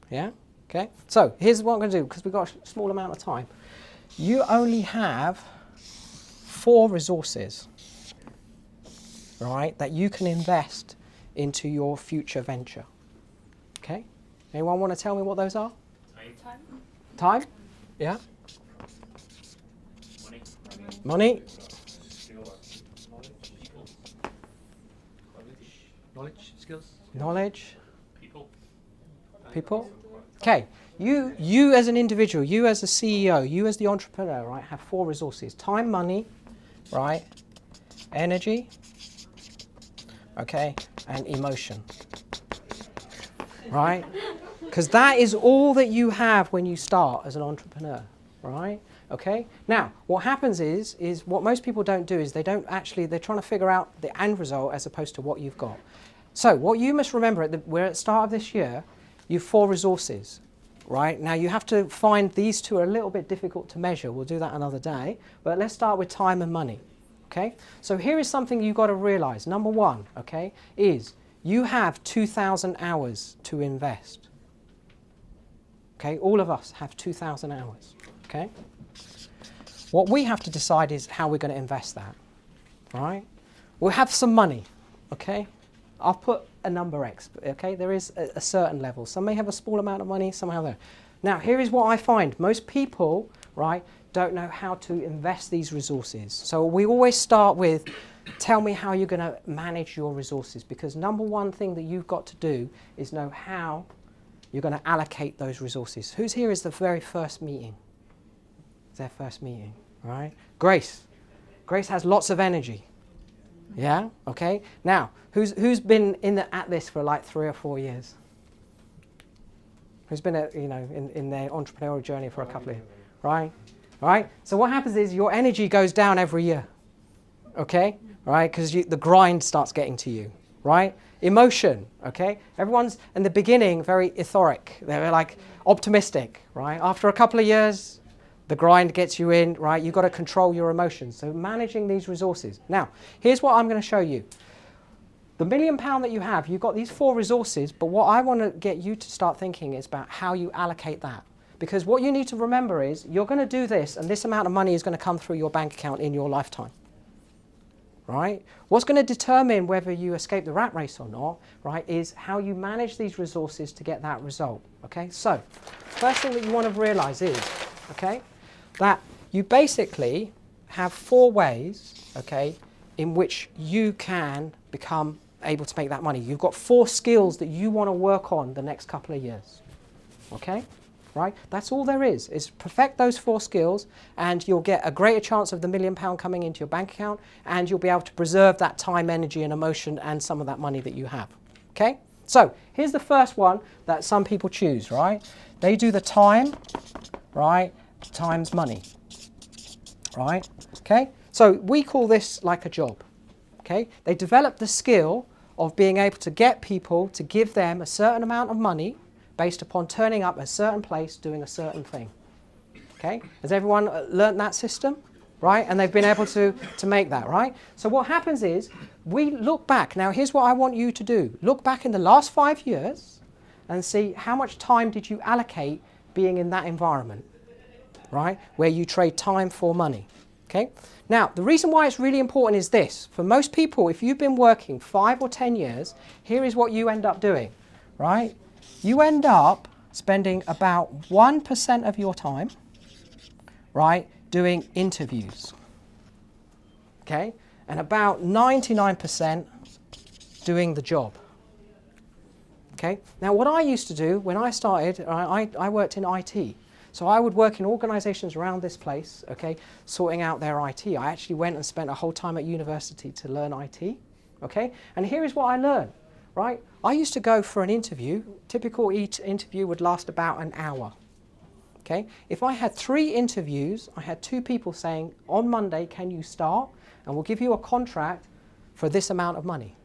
Yeah, okay. So here's what I'm going to do, because we've got a small amount of time. You only have 4 resources, right, that you can invest into your future venture. Okay. Anyone want to tell me what those are? Time. Time? Yeah. Money. Knowledge, skills. Knowledge. People. Okay. You as an individual, you as a CEO, you as the entrepreneur, right, have 4 resources: time, money, right, energy, okay, and emotion. Right? Because that is all that you have when you start as an entrepreneur, right? Okay? Now, what happens is what most people don't do is they're trying to figure out the end result as opposed to what you've got. So what you must remember, we're at the start of this year, you've 4 resources, right? Now you have to find, these 2 are a little bit difficult to measure. We'll do that another day. But let's start with time and money, Okay, so here is something you've got to realize. Number one, okay, is you have 2,000 hours to invest. Okay, all of us have 2,000 hours. Okay, what we have to decide is how we're going to invest that. All right, we'll have some money. Okay, I'll put a number X. Okay, there is a certain level. Some may have a small amount of money, some have that. Now, here is what I find. Most people, right, don't know how to invest these resources. So we always start with, tell me how you're going to manage your resources, because number one thing that you've got to do is know how you're going to allocate those resources. Who's here is the very first meeting? It's their first meeting, right? Grace. Grace has lots of energy. Yeah, okay. Now, who's been at this for like 3 or 4 years? Who's been in their entrepreneurial journey for a couple of years, right? Right? So what happens is your energy goes down every year, okay? Right? Because the grind starts getting to you, right? Emotion, okay? Everyone's in the beginning very etheric. They're like optimistic, right? After a couple of years, the grind gets you in, right? You've got to control your emotions. So managing these resources. Now, here's what I'm going to show you. The £1 million that you have, you've got these 4 resources, but what I want to get you to start thinking is about how you allocate that. Because what you need to remember is you're going to do this, and this amount of money is going to come through your bank account in your lifetime. Right? What's going to determine whether you escape the rat race or not, right, is how you manage these resources to get that result. Okay? So, first thing that you want to realize is, okay, that you basically have 4 ways, okay, in which you can become able to make that money. You've got 4 skills that you want to work on the next couple of years. Okay? Right? That's all there is perfect those 4 skills, and you'll get a greater chance of the £1 million coming into your bank account, and you'll be able to preserve that time, energy and emotion and some of that money that you have. Okay? So here's the first one that some people choose, right? They do the time, right, times money. Right? Okay? So we call this like a job. Okay? They develop the skill of being able to get people to give them a certain amount of money based upon turning up at a certain place, doing a certain thing. Okay? Has everyone learnt that system? Right? And they've been able to make that, right? So what happens is, we look back. Now here's what I want you to do. Look back in the last 5 years and see how much time did you allocate being in that environment, right? Where you trade time for money. Okay? Now, the reason why it's really important is this. For most people, if you've been working 5 or 10 years, here is what you end up doing, right? You end up spending about 1% of your time, right, doing interviews, okay, and about 99% doing the job. Okay. Now, what I used to do when I started, I worked in IT, so I would work in organisations around this place, okay, sorting out their IT. I actually went and spent a whole time at university to learn IT, okay, and here is what I learned. Right? I used to go for an interview. Typical interview would last about an hour. Okay? If I had 3 interviews, I had 2 people saying, on Monday, can you start? And we'll give you a contract for this amount of money.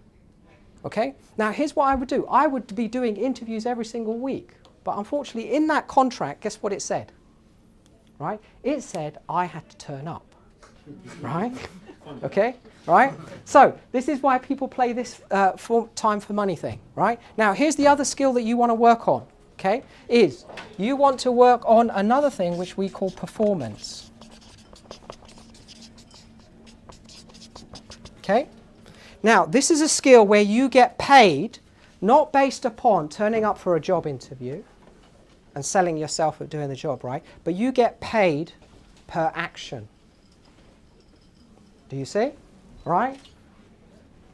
Okay? Now, here's what I would do. I would be doing interviews every single week. But unfortunately, in that contract, guess what it said? Right? It said I had to turn up. Right? Okay? Right? So this is why people play this time for money thing. Right? Now here's the other skill that you want to work on. Okay? Is you want to work on another thing which we call performance. Okay? Now this is a skill where you get paid not based upon turning up for a job interview and selling yourself at doing the job, right? But you get paid per action. Do you see? Right?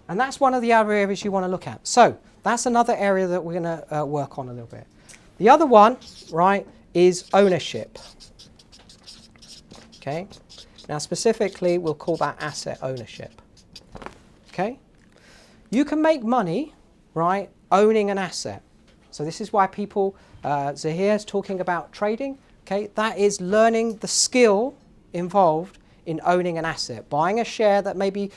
And that's one of the other areas you want to look at. So that's another area that we're going to work on a little bit. The other one, right, is ownership. Okay? Now specifically, we'll call that asset ownership. Okay? You can make money, right, owning an asset. So this is why people, Zahir is talking about trading. Okay? That is learning the skill involved in owning an asset, buying a share that may be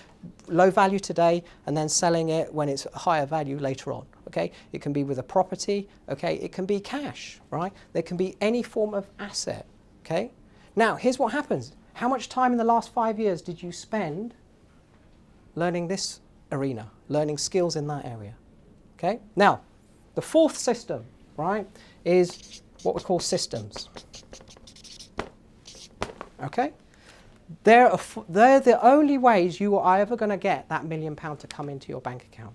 low value today and then selling it when it's higher value later on. Okay, it can be with a property. Okay, it can be cash. Right, there can be any form of asset. Okay, now here's what happens. How much time in the last 5 years did you spend learning this arena, learning skills in that area. Okay? Now, the fourth system, right, is what we call systems. Okay? They're the only ways you are ever going to get that £1 million to come into your bank account.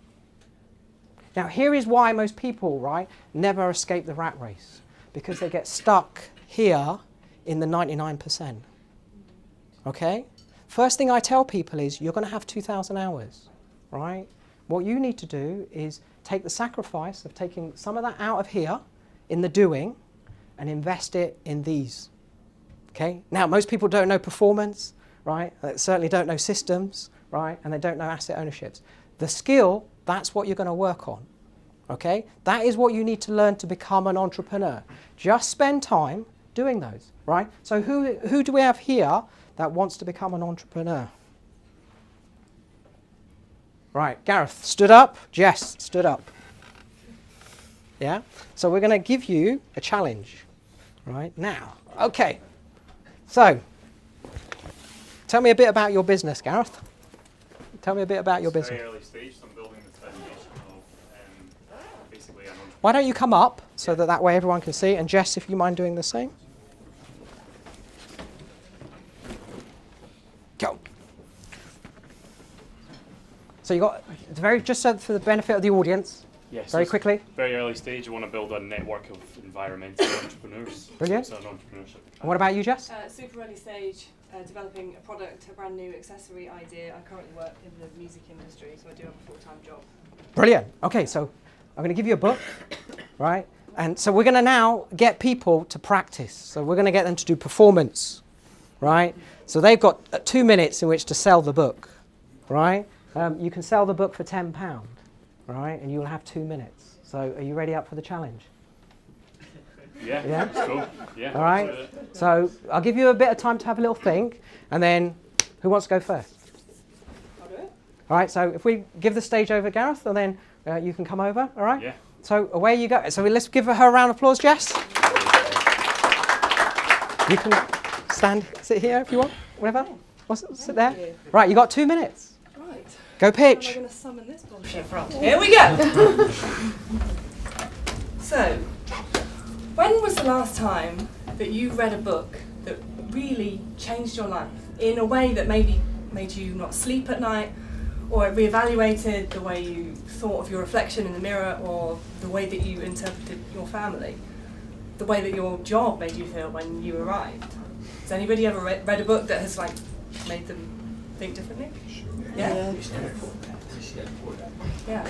Now, here is why most people, right, never escape the rat race. Because they get stuck here in the 99%. Okay? First thing I tell people is you're going to have 2,000 hours, right? What you need to do is take the sacrifice of taking some of that out of here in the doing and invest it in these. Okay? Now, most people don't know performance, right? They certainly don't know systems, right? And they don't know asset ownerships. The skill, that's what you're going to work on. Okay? That is what you need to learn to become an entrepreneur. Just spend time doing those, right? So who do we have here that wants to become an entrepreneur? Right, Gareth stood up, Jess stood up. Yeah? So we're going to give you a challenge right now. Okay. So, tell me a bit about your business, Gareth. Tell me a bit about your business. Very early stage, so I'm building the foundation of basically an entrepreneur. Why don't you come up so that way everyone can see, and Jess, if you mind doing the same. Go. So you got just so for the benefit of the audience. Yes. Very quickly. Very early stage. I want to build a network of environmental entrepreneurs. Brilliant. So it's an entrepreneurship. And what about you, Jess? Super early stage, developing a product, a brand new accessory idea. I currently work in the music industry, so I do have a full-time job. Brilliant. Okay, so I'm going to give you a book, right? And so we're going to now get people to practice. So we're going to get them to do performance, right? So they've got 2 minutes in which to sell the book, right? You can sell the book for £10, right? And you'll have 2 minutes. So are you ready up for the challenge? Yeah, Yeah? that's cool. Yeah. All right. So I'll give you a bit of time to have a little think, and then who wants to go first? I'll do it. All right. So if we give the stage over Gareth, and then you can come over. All right. Yeah. So away you go. So let's give her a round of applause, Jess. You can sit here if you want. Whatever. Sit there. Right. You got 2 minutes. Right. Go pitch. How am I going to summon this bullshit from? Here we go. So, when was the last time that you read a book that really changed your life in a way that maybe made you not sleep at night, or it reevaluated the way you thought of your reflection in the mirror, or the way that you interpreted your family, the way that your job made you feel when you arrived? Has anybody ever read a book that has made them think differently? Yeah. Yeah.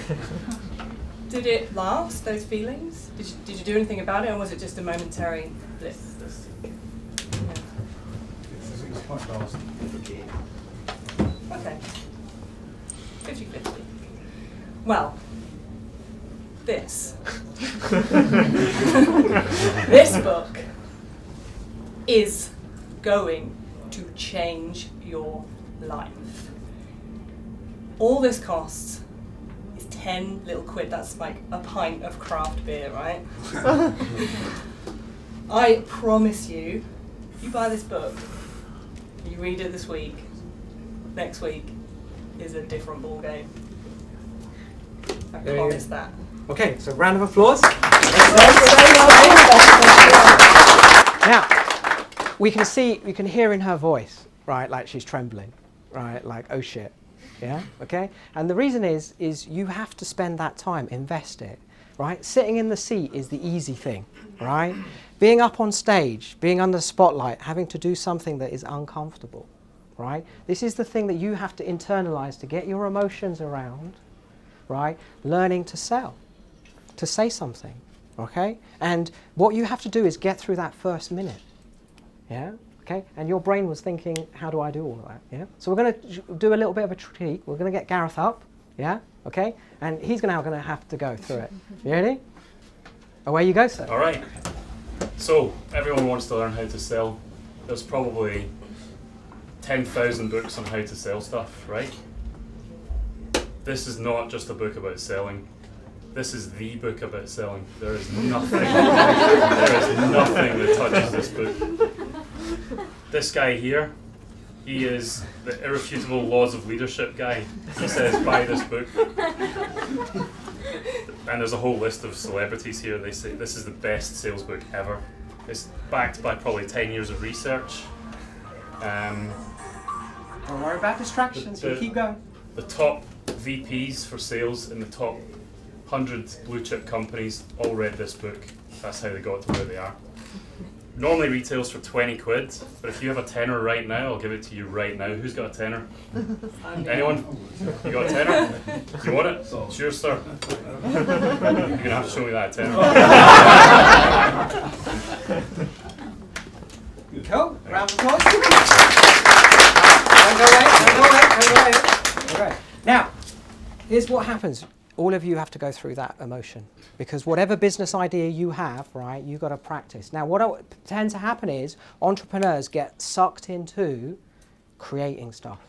Did it last, those feelings? Did you do anything about it, or was it just a momentary blip? Okay. 50-50. Well, this. This book is going to change your life. All this costs is 10 little quid. That's like a pint of craft beer, right? I promise you, if you buy this book, you read it this week, next week is a different ball game. I promise that. Okay, so round of applause. Now, we can hear in her voice, right, like she's trembling, right, like, oh shit, yeah, okay? And the reason is you have to spend that time, invest it, right? Sitting in the seat is the easy thing, right? Being up on stage, being under the spotlight, having to do something that is uncomfortable, right? This is the thing that you have to internalize to get your emotions around, right? Learning to sell, to say something, okay? And what you have to do is get through that first minute, yeah? Okay, and your brain was thinking, how do I do all of that, yeah? So we're going to do a little bit of a critique. We're going to get Gareth up, yeah? Okay, and he's now going to have to go through it. You ready? Away you go, sir. All right. So, everyone wants to learn how to sell. There's probably 10,000 books on how to sell stuff, right? This is not just a book about selling. This is the book about selling. There is nothing, there is nothing that touches this book. This guy here He is the irrefutable laws of leadership guy. He says, buy this book. And there's a whole list of celebrities here. They say this is the best sales book ever. It's backed by probably 10 years of research. Don't worry about distractions, you keep going. The top VPs for sales in the top 100 blue chip companies all read this book. That's how they got to where they are. Normally retails for 20 quid, but if you have a tenner right now, I'll give it to you right now. Who's got a tenner? Anyone? You got a tenner? You want it? Sure, sir. You're going to have to show me that tenner. Cool. Round of applause. Don't go away. Okay. Now, here's what happens. All of you have to go through that emotion, because whatever business idea you have, right, you've got to practice. Now, what tends to happen is entrepreneurs get sucked into creating stuff,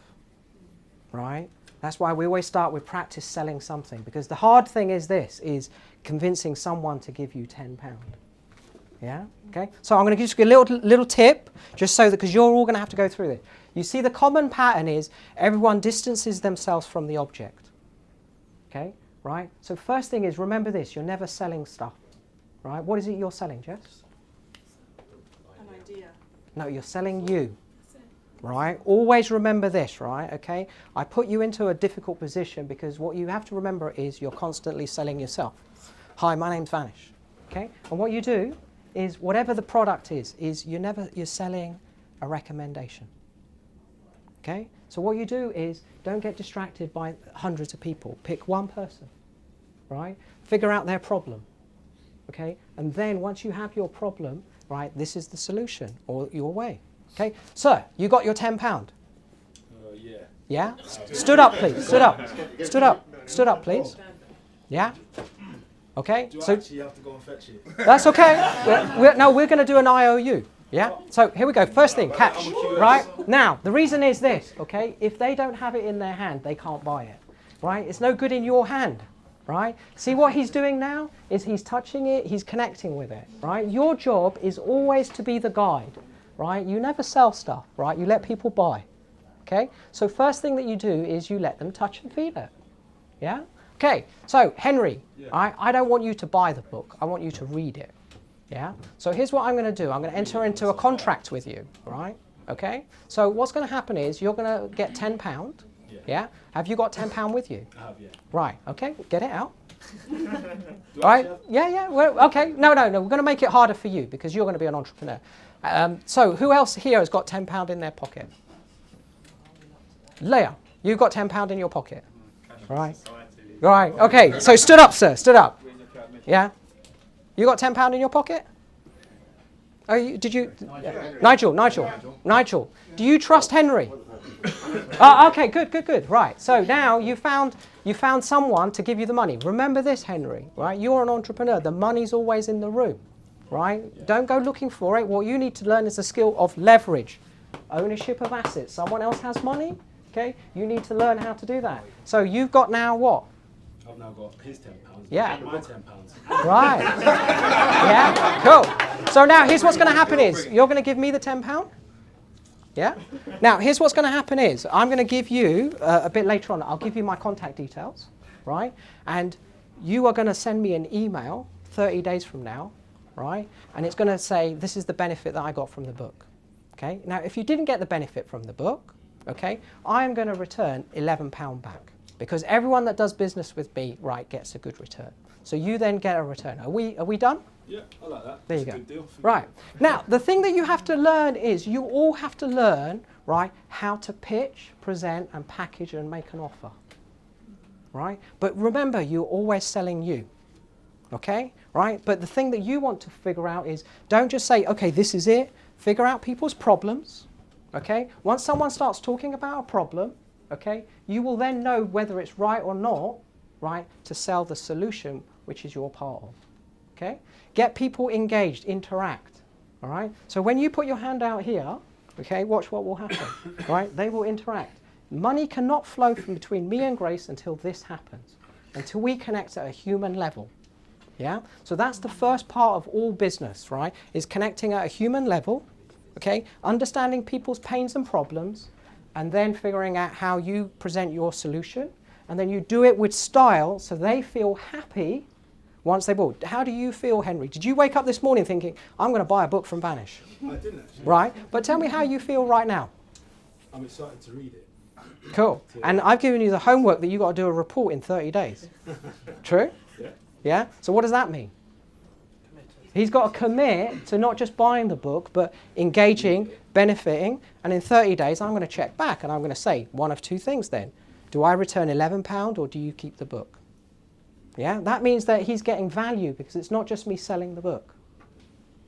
right? That's why we always start with practice selling something, because the hard thing is this, is convincing someone to give you £10. Yeah, okay? So I'm going to give you a little tip, just so that, because you're all going to have to go through this. You see, the common pattern is everyone distances themselves from the object, okay? Right? So first thing is, remember this, you're never selling stuff, right? What is it you're selling, Jess? An idea. No, you're selling you, right? Always remember this, right? Okay? I put you into a difficult position because what you have to remember is you're constantly selling yourself. Hi, my name's Vanish, okay? And what you do is, whatever the product is you're selling a recommendation, okay? So what you do is, don't get distracted by hundreds of people. Pick one person, right? Figure out their problem, okay? And then once you have your problem, right, this is the solution, or your way, okay? Sir, you got your £10? Yeah. Yeah? Stood up, please. Stood up. Stood up. Stood up, please. Yeah? Okay? Do I so actually have to go and fetch it? that's okay. We're going to do an IOU. Yeah? So here we go. First thing, catch. Right? Now, the reason is this, okay? If they don't have it in their hand, they can't buy it. Right? It's no good in your hand. Right? See what he's doing now is he's touching it, he's connecting with it. Right? Your job is always to be the guide. Right? You never sell stuff. Right? You let people buy. Okay? So first thing that you do is you let them touch and feel it. Yeah? Okay. So, Henry, I don't want you to buy the book. I want you to read it. Yeah? So here's what I'm going to do. I'm going to enter into a contract with you, right? Okay? So what's going to happen is you're going to get £10. Yeah? Have you got £10 with you? I have, yeah. Right. Okay. Get it out. Right? Yeah. Well, okay. No. We're going to make it harder for you because you're going to be an entrepreneur. So who else here has got £10 in their pocket? Leah, you've got £10 in your pocket. Right. Right. Okay. So stood up, sir. Stood up. Yeah. You got £10 in your pocket? Oh, did you? Nigel. Do you trust Henry? Okay, good. Right. So now you found someone to give you the money. Remember this, Henry. Right. You're an entrepreneur. The money's always in the room. Right. Don't go looking for it. What you need to learn is the skill of leverage, ownership of assets. Someone else has money. Okay. You need to learn how to do that. So you've got now what? I've now got his £10. Yeah. My £10. Right. Yeah, cool. So now here's what's going to happen is, you're going to give me the £10? Yeah? Now here's what's going to happen is, I'm going to give you, a bit later on, I'll give you my contact details, right? And you are going to send me an email 30 days from now, right? And it's going to say, this is the benefit that I got from the book. Okay? Now if you didn't get the benefit from the book, okay, I'm going to return £11 back. Because everyone that does business with me, right, gets a good return. So you then get a return. Are we done? Yeah, I like that. There you That's go. a good deal. Right. Now, the thing that you have to learn is you all have to learn, right, how to pitch, present, and package and make an offer. Right? But remember, you're always selling you. Okay? Right? But the thing that you want to figure out is, don't just say, okay, this is it. Figure out people's problems. Okay? Once someone starts talking about a problem, okay, you will then know whether it's right or not, right, to sell the solution, which is your part of. Okay? Get people engaged, interact. All right? So when you put your hand out here, okay, watch what will happen. Right? They will interact. Money cannot flow from between me and Grace until this happens, until we connect at a human level. Yeah? So that's the first part of all business, right? Is connecting at a human level, okay? Understanding people's pains and problems, and then figuring out how you present your solution, and then you do it with style so they feel happy once they bought. How do you feel, Henry? Did you wake up this morning thinking, I'm going to buy a book from Vanish? I didn't actually. Right, but tell me how you feel right now. I'm excited to read it. Cool. And I've given you the homework that you've got to do a report in 30 days. True? Yeah. Yeah? So what does that mean? He's got to commit to not just buying the book, but engaging, benefiting, and in 30 days I'm going to check back and I'm going to say one of two things then. Do I return £11 or do you keep the book? Yeah? That means that he's getting value because it's not just me selling the book.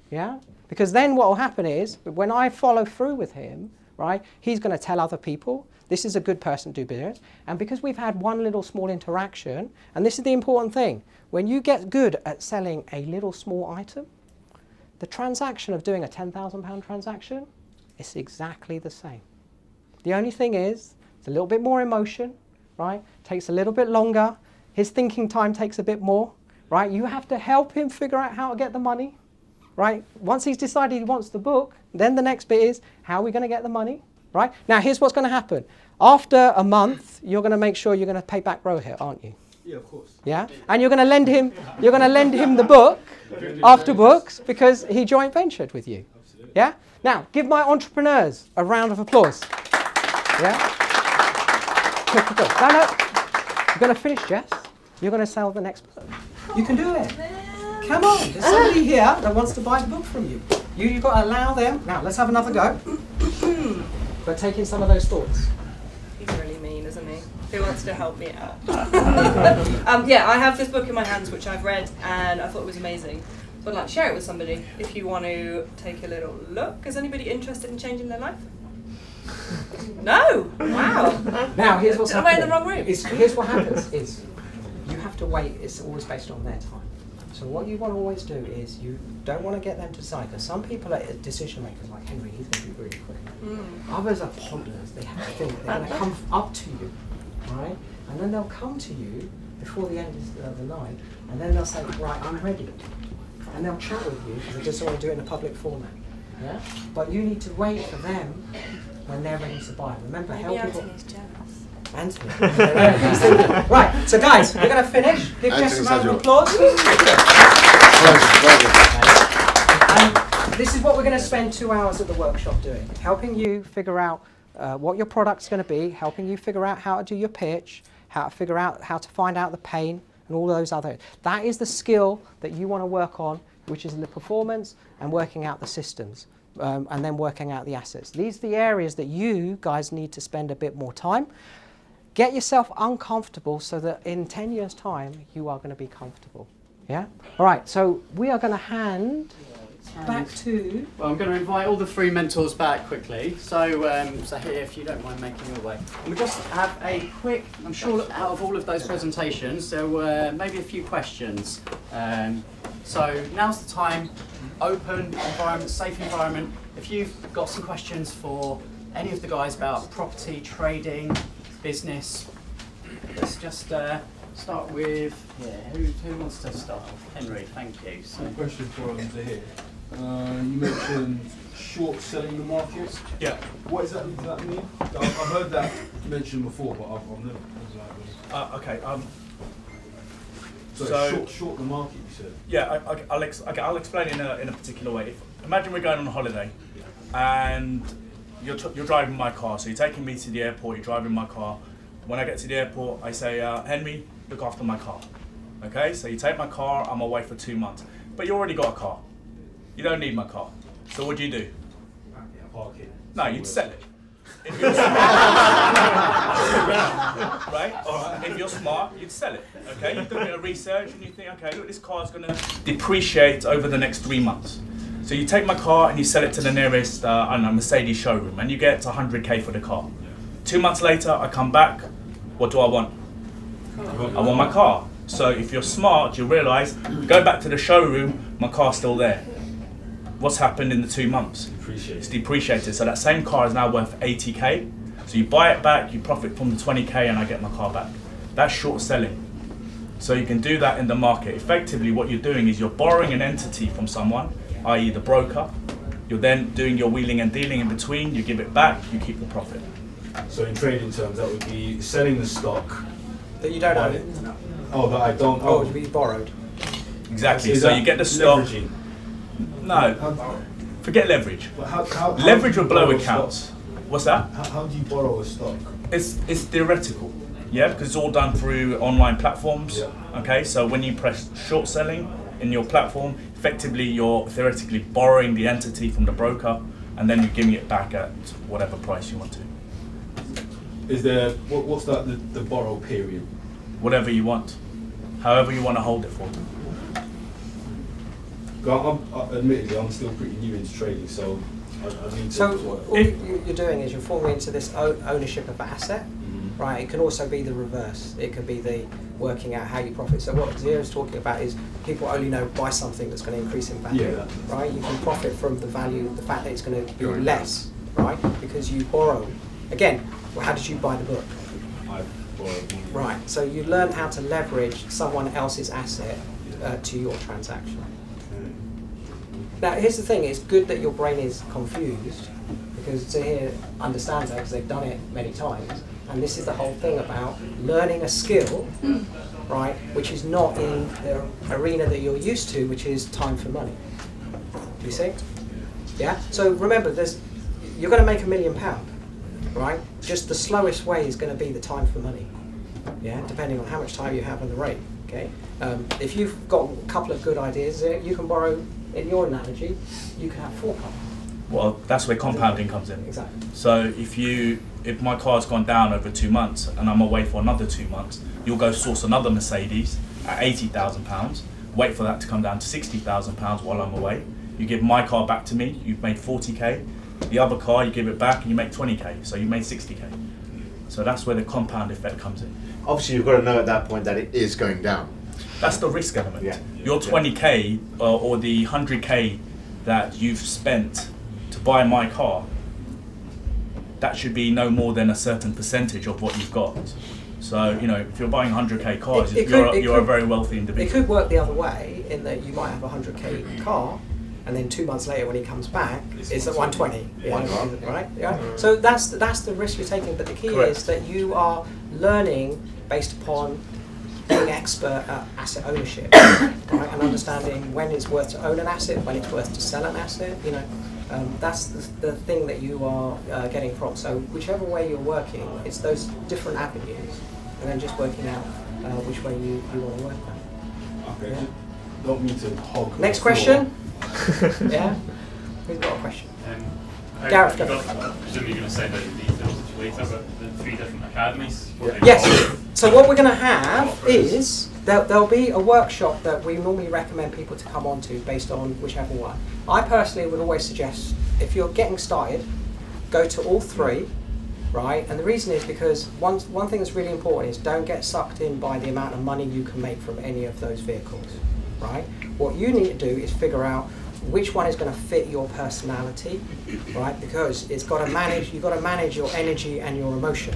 Yeah? Because then what will happen is, when I follow through with him, right, he's going to tell other people, this is a good person to do business. And because we've had one little small interaction, and this is the important thing, when you get good at selling a little small item, the transaction of doing a £10,000 transaction is exactly the same. The only thing is, it's a little bit more emotion, right? Takes a little bit longer. His thinking time takes a bit more, right? You have to help him figure out how to get the money, right? Once he's decided he wants the book, then the next bit is, how are we going to get the money, right? Now, here's what's going to happen. After a month, you're going to make sure you're going to pay back Rohit, aren't you? Yeah, of course. Yeah? And you're going to lend him the book after books because he joint ventured with you. Absolutely. Yeah? Now, give my entrepreneurs a round of applause. Yeah? Cool. No. You're going to finish, Jess. You're going to sell the next book. You can do it. Come on. There's somebody here that wants to buy the book from you. You've got to allow them. Now, let's have another go. But take in some of those thoughts. He's really mean, isn't he? Who wants to help me out? Yeah, I have this book in my hands which I've read and I thought it was amazing. So I'd like to share it with somebody if you want to take a little look. Is anybody interested in changing their life? No! Wow! Now, here's what's Am I happening. in the wrong room? Here's what happens is you have to wait. It's always based on their time. So what you want to always do is you don't want to get them to decide. Because some people are decision makers, like Henry, he's going to be really quick. Others are ponderers. They have to think. They're going to come up to you, right? And then they'll come to you before the end of the night, and then they'll say, right, I'm ready. And they'll chat with you because they just want to do it in a public format. Yeah? But you need to wait for them when they're ready to buy. Remember, help people. Anthony's jealous. Anthony. Right, so guys, we're going to finish. Give Jess a round of applause. And this is what we're going to spend 2 hours at the workshop doing. Helping you figure out what your product's going to be, helping you figure out how to do your pitch, how to figure out how to find out the pain, and all those other. That is the skill that you want to work on, which is the performance and working out the systems. And then working out the assets. These are the areas that you guys need to spend a bit more time. Get yourself uncomfortable so that in 10 years' time, you are going to be comfortable. Yeah? All right, so we are going to hand back to... Well, I'm going to invite all the three mentors back quickly. So here, if you don't mind making your way. And we'll just have a quick, I'm sure out of all of those presentations, there were maybe a few questions. So now's the time. Open environment, safe environment. If you've got some questions for any of the guys about property, trading, business, let's just start with, who wants to start? Henry, thank you. So. A question for here. You mentioned short selling the market. Yeah. What exactly does that mean? I've heard that mentioned before, but I've never. Okay. So short the market, you said. Yeah, I'll explain in a particular way. Imagine we're going on a holiday, and you're driving my car. So you're taking me to the airport. You're driving my car. When I get to the airport, I say, Henry, look after my car. Okay. So you take my car. I'm away for 2 months, but you already got a car. You don't need my car. So what do you do? Park it. No, you'd sell it. Right? If you're smart, you'd sell it. Okay? You do a bit of research and you think, okay, look, this car's going to depreciate over the next 3 months. So you take my car and you sell it to the nearest, I don't know, Mercedes showroom, and you get 100k for the car. 2 months later, I come back. What do I want? I want my car. So if you're smart, you realise, go back to the showroom, my car's still there. What's happened in the 2 months? It's depreciated. So that same car is now worth 80k. So you buy it back, you profit from the 20k, and I get my car back. That's short selling. So you can do that in the market. Effectively, what you're doing is you're borrowing an entity from someone, i.e. the broker. You're then doing your wheeling and dealing in between. You give it back, you keep the profit. So in trading terms, that would be selling the stock that you don't own. Oh, that I don't Oh, own. to be borrowed. Exactly. Is So that you get the stock. leveraging? No, forget leverage. But how Leverage do will you blow borrow accounts. stock? What's that? How do you borrow a stock? It's theoretical, yeah, because it's all done through online platforms. Yeah. Okay, so when you press short selling in your platform, effectively you're theoretically borrowing the entity from the broker, and then you're giving it back at whatever price you want to. Is there what's that the borrow period? Whatever you want, however you want to hold it for. Admittedly, I'm still pretty new into trading, so I need to. So all you're doing is you're falling into this ownership of asset, right? It can also be the reverse. It could be the working out how you profit. So what Zio's talking about is people only know buy something that's going to increase in value, Yeah. right? You can profit from the value, the fact that it's going to be less, right? Because you borrow. Again, well, how did you buy the book? I borrowed. Right. So you learn how to leverage someone else's asset to your transaction. Now, here's the thing, it's good that your brain is confused, because Zahir understands that because they've done it many times. And this is the whole thing about learning a skill, right, which is not in the arena that you're used to, which is time for money. You see? Yeah? So remember, you're going to make £1 million, right? Just the slowest way is going to be the time for money, yeah, depending on how much time you have and the rate, okay? If you've got a couple of good ideas, you can borrow. In your analogy, you can have 4 cars. Well, that's where compounding comes in. Exactly. So if my car's gone down over 2 months and I'm away for another 2 months, you'll go source another Mercedes at £80,000, wait for that to come down to £60,000 while I'm away. You give my car back to me, you've made 40k. The other car, you give it back and you make 20k, so you made 60k. So that's where the compound effect comes in. Obviously, you've got to know at that point that it is going down. That's the risk element. Yeah. Your 20k or the 100k that you've spent to buy my car, that should be no more than a certain percentage of what you've got. So, if you're buying 100k cars, you're a very wealthy individual. It could work the other way, in that you might have a 100k car, and then 2 months later when he comes back, it's at 120. Right? Yeah. So that's the risk you're taking, but the key is that you are learning based upon being expert at asset ownership, right, and understanding when it's worth to own an asset, when it's worth to sell an asset. That's the thing that you are getting from. So whichever way you're working, it's those different avenues, and then just working out which way you want to work at. Okay. Yeah. Don't mean to hog. Next question. Yeah. Who's got a question? Gareth, go. I presume you're going to say about the details later, but the 3 different academies. Yes. So what we're going to have is there'll be a workshop that we normally recommend people to come on to based on whichever one. I personally would always suggest, if you're getting started, go to all 3, right? And the reason is because one thing that's really important is don't get sucked in by the amount of money you can make from any of those vehicles, right? What you need to do is figure out which one is going to fit your personality, right? Because you've got to manage your energy and your emotion.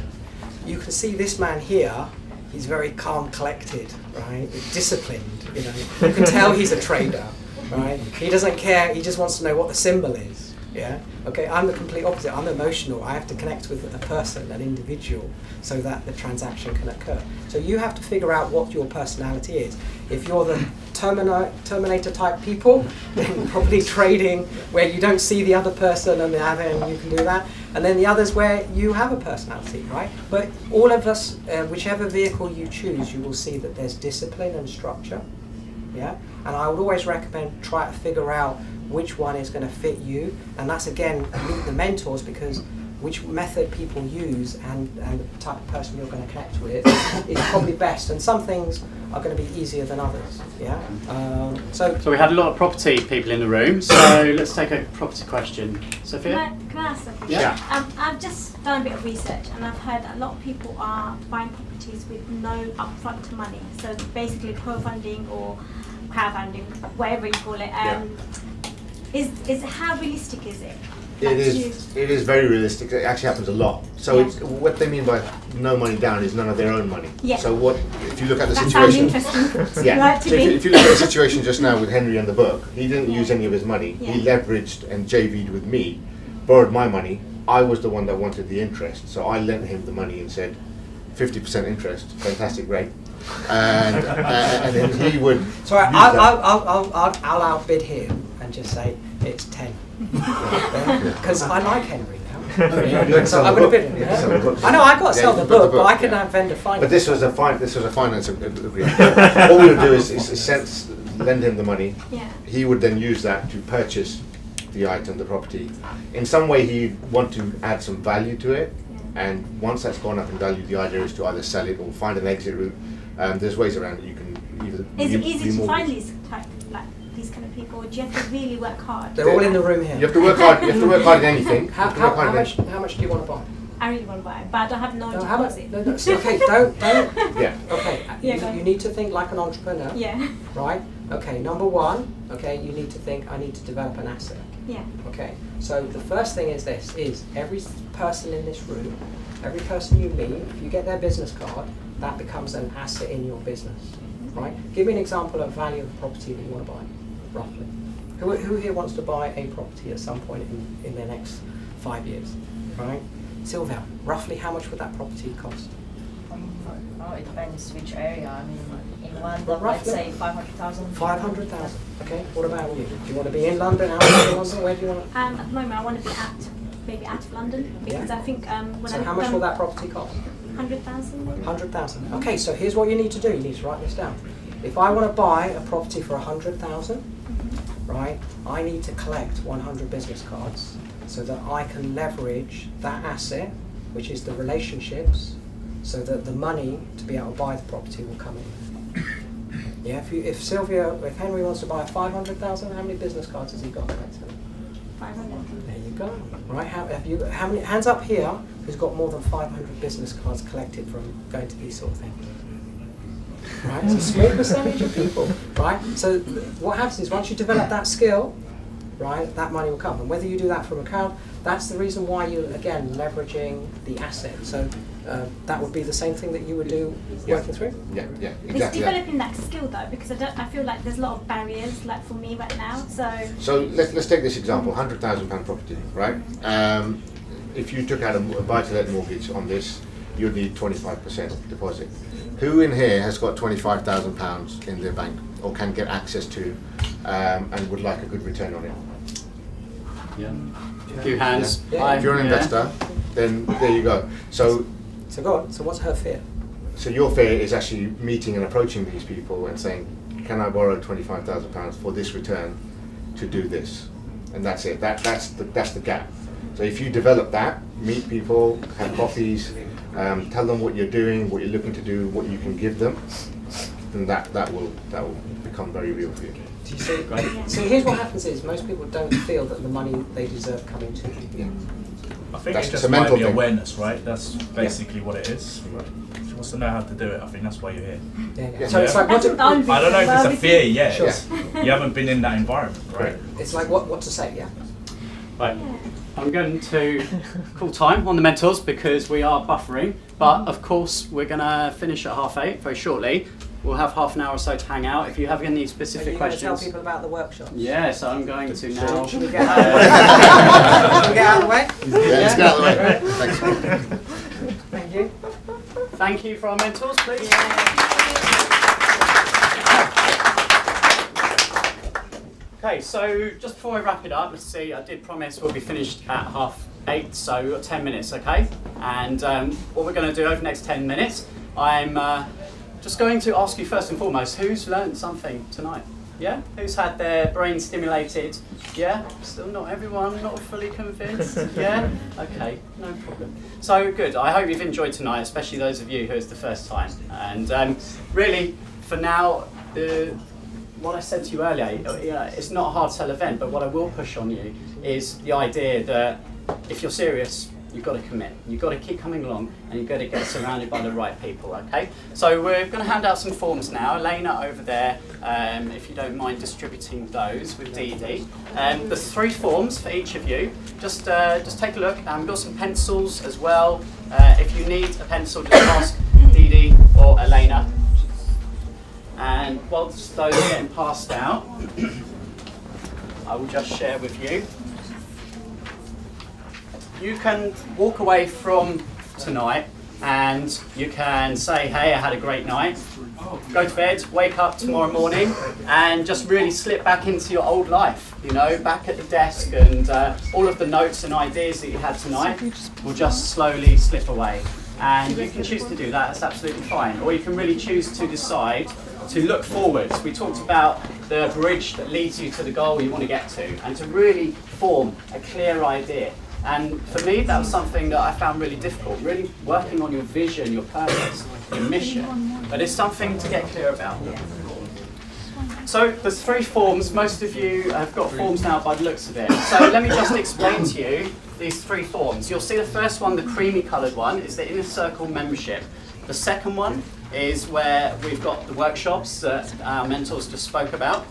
You can see this man here, he's very calm, collected, right? Disciplined, You can tell he's a trader, right? He doesn't care, he just wants to know what the symbol is, yeah? Okay, I'm the complete opposite, I'm emotional. I have to connect with a person, an individual, so that the transaction can occur. So you have to figure out what your personality is. If you're the Terminator type people, then probably trading where you don't see the other person and the other, and you can do that. And then the others where you have a personality, right? But all of us, whichever vehicle you choose, you will see that there's discipline and structure, yeah? And I would always recommend try to figure out which one is going to fit you. And that's, again, meet the mentors, because which method people use and the type of person you're going to connect with is probably best. And some things are going to be easier than others, yeah? So we had a lot of property people in the room, so let's take a property question. Sophia? Can I ask something? Yeah. I've just done a bit of research, and I've heard a lot of people are buying properties with no upfront money. So basically co-funding or crowdfunding, whatever you call it. Is how realistic is it? It is very realistic. It actually happens a lot. So it's, what they mean by no money down is none of their own money. Yeah. So what if you look at the that situation? Sounds interesting. Yeah. Right, So if you look at the situation just now with Henry and the book, he didn't use any of his money. Yeah. He leveraged and JV'd with me, borrowed my money, I was the one that wanted the interest, so I lent him the money and said, 50% interest, fantastic rate. And then he would. So I'll outbid him and just say it's 10. Because I like Henry now. So I'm going to bid him. Yeah? I know I got to sell the book, but I can have vendor finance. But this was a finance agreement. All we would do is lend him the money. Yeah. He would then use that to purchase the item, the property. In some way, he'd want to add some value to it. And once that's gone up in value, the idea is to either sell it or find an exit route. There's ways around it. You can either. Is it easy to find these kind of people, or do you have to really work hard? They're all in the room here. You have to work hard. You have to work hard in anything. How much do you want to buy? I really want to buy, but I don't have no deposit. No, okay, don't. Yeah. Okay, you need to think like an entrepreneur. Yeah. Right? Okay, number one, okay, you need to think, I need to develop an asset. Yeah. Okay, so the first thing is this, is every person in this room, every person you meet, if you get their business card, that becomes an asset in your business, right? Give me an example of value of the property that you want to buy, roughly. Who here wants to buy a property at some point in the next 5 years, right? Sylvia, roughly how much would that property cost? Oh, it depends which area. I mean, in London, Well, let's roughly? say 500,000. 500,000. Okay. What about you? Do you want to be in London? Outside of London? Where do you want to? At the moment, I want to be maybe out of London, because I think when So how much will that property cost? 100,000. 100,000. Okay. So here's what you need to do. You need to write this down. If I want to buy a property for 100,000, right? I need to collect 100 business cards so that I can leverage that asset, which is the relationships, so that the money to be able to buy the property will come in. Yeah, if Henry wants to buy 500,000, how many business cards has he got collected? 500. There you go. Right, how many hands up here who's got more than 500 business cards collected from going to these sort of things? Right, it's a small percentage of people. Right, so what happens is once you develop that skill, right, that money will come. And whether you do that from account, that's the reason why you're again leveraging the asset. So that would be the same thing that you would do working through. Yeah, exactly. It's developing that skill though, because I feel like there's a lot of barriers like for me right now. So let's take this example: £100,000 property, right? If you took out a buy-to-let mortgage on this, you'd need 25% deposit. Who in here has got £25,000 in their bank or can get access to and would like a good return on it? Yeah. A few hands. Yeah. If you're an investor, then there you go. So go on. So what's her fear? So your fear is actually meeting and approaching these people and saying, can I borrow £25,000 for this return to do this? And that's it. That's the gap. So if you develop that, meet people, have coffees, tell them what you're doing, what you're looking to do, what you can give them, then that will become very real for you. Do you see? So here's what happens is most people don't feel that the money they deserve coming to them. Yeah. I think That's it just just a might mental be thing. awareness, right? That's basically what it is. She wants to know how to do it. I think that's why you're here. Yeah. So it's like I don't know if it's a fear yet. You haven't been in that environment, right? It's like what to say, yeah. Right. I'm going to call time on the mentors because we are buffering, but of course we're going to finish at 8:30 very shortly. We'll have half an hour or so to hang out. If you have any specific questions. Tell people about the workshop. Yeah, so I'm going to now. Should we get out of the way? Yeah, let's get out of the way. Thanks. Thank you. Thank you for our mentors, please. Okay, so just before we wrap it up, let's see, I did promise we'll be finished at 8:30, so we've got 10 minutes, okay? And what we're going to do over the next 10 minutes, I'm just going to ask you first and foremost, who's learned something tonight? Yeah? Who's had their brain stimulated? Yeah? Still not everyone, not fully convinced? Yeah? Okay, no problem. So good, I hope you've enjoyed tonight, especially those of you who it's the first time. And really, for now, what I said to you earlier, it's not a hard sell event, but what I will push on you is the idea that if you're serious, you've got to commit. You've got to keep coming along and you've got to get surrounded by the right people, okay? So we're going to hand out some forms now. Elena over there, if you don't mind distributing those with Dee Dee. There's 3 forms for each of you. Just take a look. We've got some pencils as well. If you need a pencil, just ask Dee Dee or Elena. And whilst those are getting passed out, I will just share with you you can walk away from tonight and you can say, hey, I had a great night, go to bed, wake up tomorrow morning and just really slip back into your old life, you know, back at the desk, and all of the notes and ideas that you had tonight will just slowly slip away. And you can choose to do that, that's absolutely fine. Or you can really choose to decide to look forwards. We talked about the bridge that leads you to the goal you want to get to, and to really form a clear idea. And for me, that was something that I found really difficult, really working on your vision, your purpose, your mission. But it's something to get clear about. So there's 3 forms. Most of you have got forms now by the looks of it. So let me just explain to you these 3 forms. You'll see the first one, the creamy coloured one, is the Inner Circle membership. The second one is where we've got the workshops that our mentors just spoke about.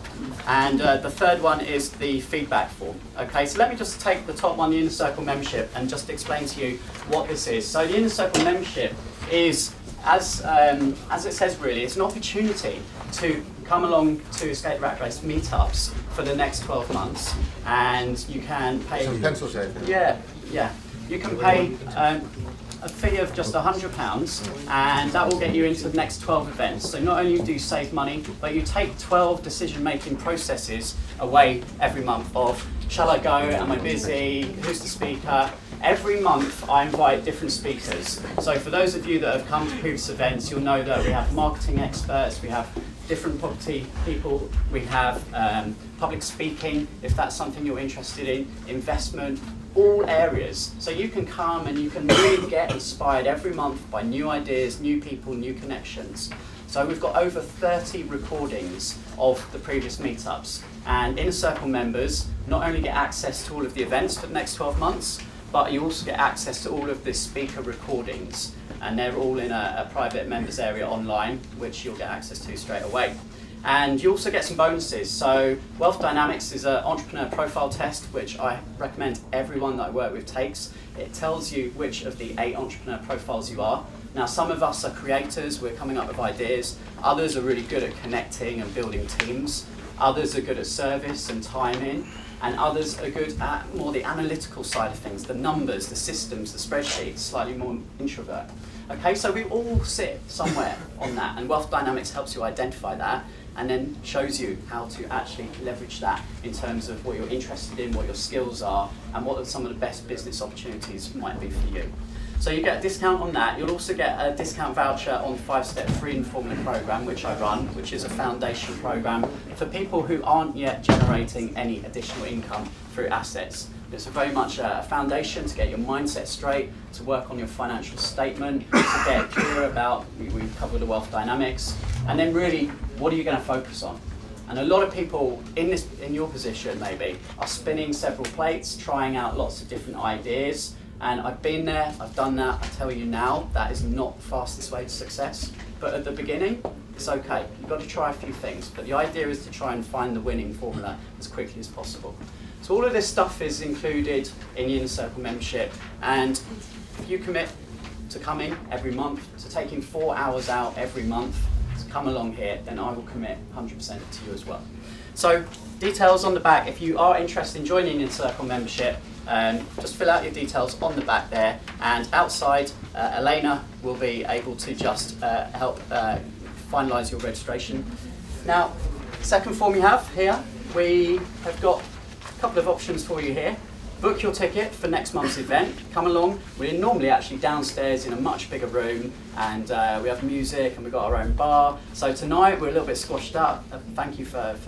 And the third one is the feedback form. Okay, so let me just take the top one, the Inner Circle membership, and just explain to you what this is. So the Inner Circle membership is, as it says really, it's an opportunity to come along to Escape the Rat Race meetups for the next 12 months. And you can pay... Some pencil shape. Yeah. You can pay a fee of just £100, and that will get you into the next 12 events. So not only do you save money, but you take 12 decision-making processes away every month of, shall I go, am I busy, who's the speaker? Every month I invite different speakers. So for those of you that have come to previous events, you'll know that we have marketing experts, we have different property people, we have public speaking, if that's something you're interested in, investment, all areas. So you can come and you can really get inspired every month by new ideas, new people, new connections. So we've got over 30 recordings of the previous meetups, and Inner Circle members not only get access to all of the events for the next 12 months, but you also get access to all of the speaker recordings, and they're all in a private members area online, which you'll get access to straight away. And you also get some bonuses. So Wealth Dynamics is an entrepreneur profile test, which I recommend everyone that I work with takes. It tells you which of the 8 entrepreneur profiles you are. Now, some of us are creators, we're coming up with ideas. Others are really good at connecting and building teams. Others are good at service and timing. And others are good at more the analytical side of things, the numbers, the systems, the spreadsheets, slightly more introvert. Okay, so we all sit somewhere on that, and Wealth Dynamics helps you identify that, and then shows you how to actually leverage that in terms of what you're interested in, what your skills are, and what some of the best business opportunities might be for you. So you get a discount on that. You'll also get a discount voucher on 5-Step Freedom Formula program, which I run, which is a foundation program for people who aren't yet generating any additional income through assets. It's very much a foundation to get your mindset straight, to work on your financial statement, to get clear about, we cover the wealth dynamics, and then really, what are you going to focus on? And a lot of people in your position maybe are spinning several plates, trying out lots of different ideas. And I've been there, I've done that, I tell you now, that is not the fastest way to success. But at the beginning, it's okay. You've got to try a few things. But the idea is to try and find the winning formula as quickly as possible. So all of this stuff is included in the Inner Circle membership. And if you commit to coming every month, to taking 4 hours out every month to come along here, then I will commit 100% to you as well. So details on the back. If you are interested in joining Inner Circle membership, just fill out your details on the back there, and outside Elena will be able to just help finalise your registration. Now, second form you have here, we have got a couple of options for you here. Book your ticket for next month's event, come along. We're normally actually downstairs in a much bigger room, and we have music and we've got our own bar. So tonight we're a little bit squashed up. Thank you for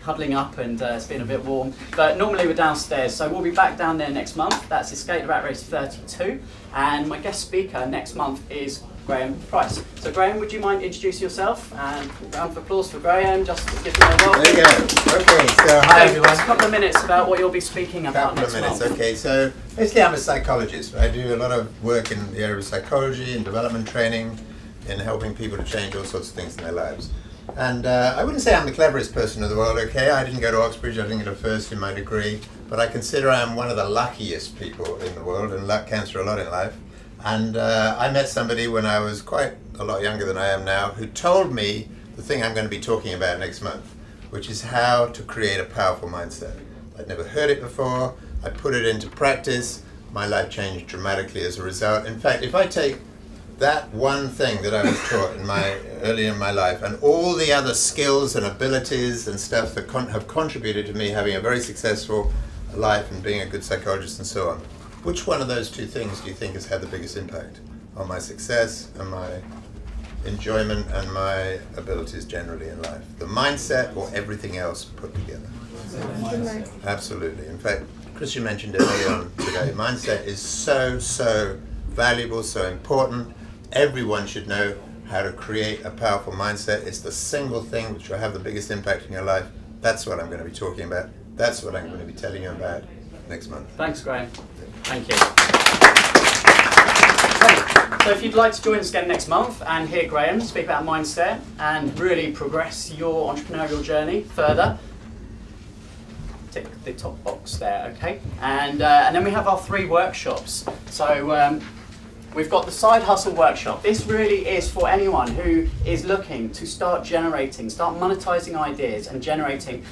huddling up, and it's been a bit warm. But normally we're downstairs, so we'll be back down there next month. That's Escape the Rat Race 32, and my guest speaker next month is Graham Price. So Graham, would you mind introducing yourself? And a round of applause for Graham, just to give him a welcome. There you go. Okay, so hi everyone. Just a couple of minutes about what you'll be speaking about next month. Okay, so basically I'm a psychologist. I do a lot of work in the area of psychology and development training, in helping people to change all sorts of things in their lives. And I wouldn't say I'm the cleverest person in the world, okay? I didn't go to Oxbridge, I didn't get a first in my degree, but I consider I'm one of the luckiest people in the world, and luck counts for a lot in life. And I met somebody when I was quite a lot younger than I am now, who told me the thing I'm going to be talking about next month, which is how to create a powerful mindset. I'd never heard it before, I put it into practice. My life changed dramatically as a result. In fact, if I take that one thing that I was taught early in my life, and all the other skills and abilities and stuff that have contributed to me having a very successful life and being a good psychologist and so on, which one of those two things do you think has had the biggest impact on my success and my enjoyment and my abilities generally in life? The mindset or everything else put together? Absolutely. In fact, Christian mentioned it earlier on today. Mindset is so valuable, so important. Everyone should know how to create a powerful mindset. It's the single thing which will have the biggest impact in your life. That's what I'm going to be talking about. That's what I'm going to be telling you about next month. Thanks, Graham. Thank you. So if you'd like to join us again next month and hear Graham speak about mindset and really progress your entrepreneurial journey further, tick the top box there, okay? And then we have our 3 workshops. So we've got the Side Hustle Workshop. This really is for anyone who is looking to start monetizing ideas and generating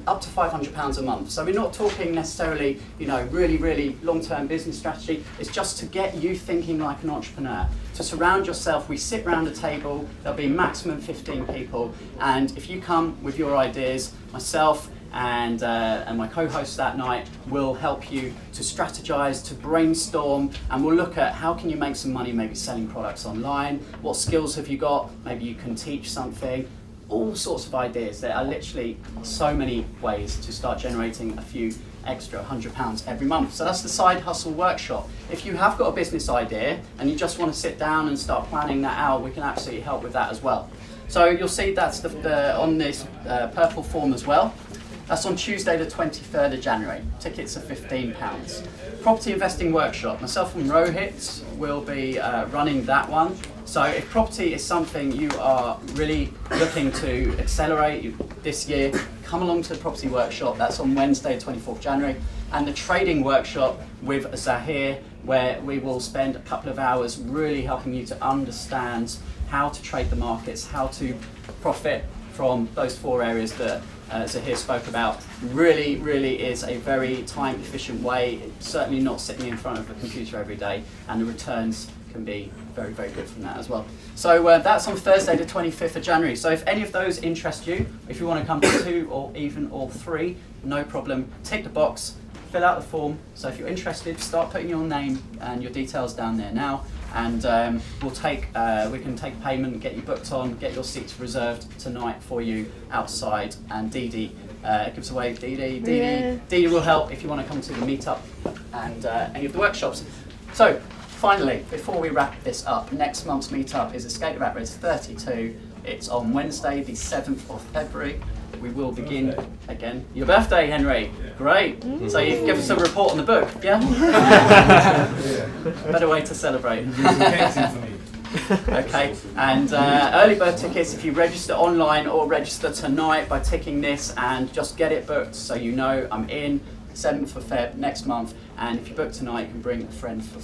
up to £500 a month. So we're not talking necessarily, really long-term business strategy. It's just to get you thinking like an entrepreneur. To surround yourself, we sit round a table, there'll be maximum 15 people, and if you come with your ideas, myself and my co-host that night will help you to strategize, to brainstorm, and we'll look at how can you make some money maybe selling products online, what skills have you got, maybe you can teach something, all sorts of ideas. There are literally so many ways to start generating a few extra £100 every month. So that's the Side Hustle Workshop. If you have got a business idea and you just want to sit down and start planning that out, we can absolutely help with that as well. So you'll see that's on this purple form as well. That's on Tuesday the 23rd of January. Tickets are £15. Property Investing Workshop. Myself and Rohit will be running that one. So if property is something you are really looking to accelerate this year, come along to the Property Workshop. That's on Wednesday, 24th January. And the Trading Workshop with Zahir, where we will spend a couple of hours really helping you to understand how to trade the markets, how to profit from those 4 areas that Zahir spoke about. Really is a very time efficient way. It's certainly not sitting in front of a computer every day, and the returns can be very good from that as well. So that's on Thursday the 25th of January. So if any of those interest you, if you want to come to 2 or even all 3, no problem. Tick the box, fill out the form. So if you're interested, start putting your name and your details down there now, and we can take payment, get you booked on, get your seats reserved tonight for you outside, and Dee Dee gives away. Dee Dee will help if you want to come to the meetup and any of the workshops. So finally, before we wrap this up, next month's meetup is Escape the Rat Race 32. It's on Wednesday the 7th of February. We will begin again. Your birthday, Henry. Great. So you give us a report on the book, yeah? Better way to celebrate. Okay, and early bird tickets, if you register online or register tonight by ticking this and just get it booked so you know I'm in, 7th of Feb next month, and if you book tonight you can bring a friend for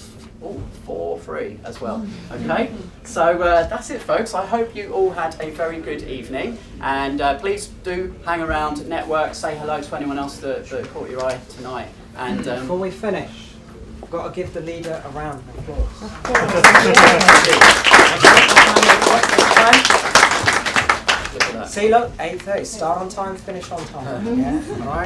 free as well. Okay, so that's it folks. I hope you all had a very good evening, and please do hang around, network, say hello to anyone else that caught your eye tonight. And before we finish, I've got to give the leader a round of applause. See, look, 8:30, start on time, finish on time. Yeah, all right.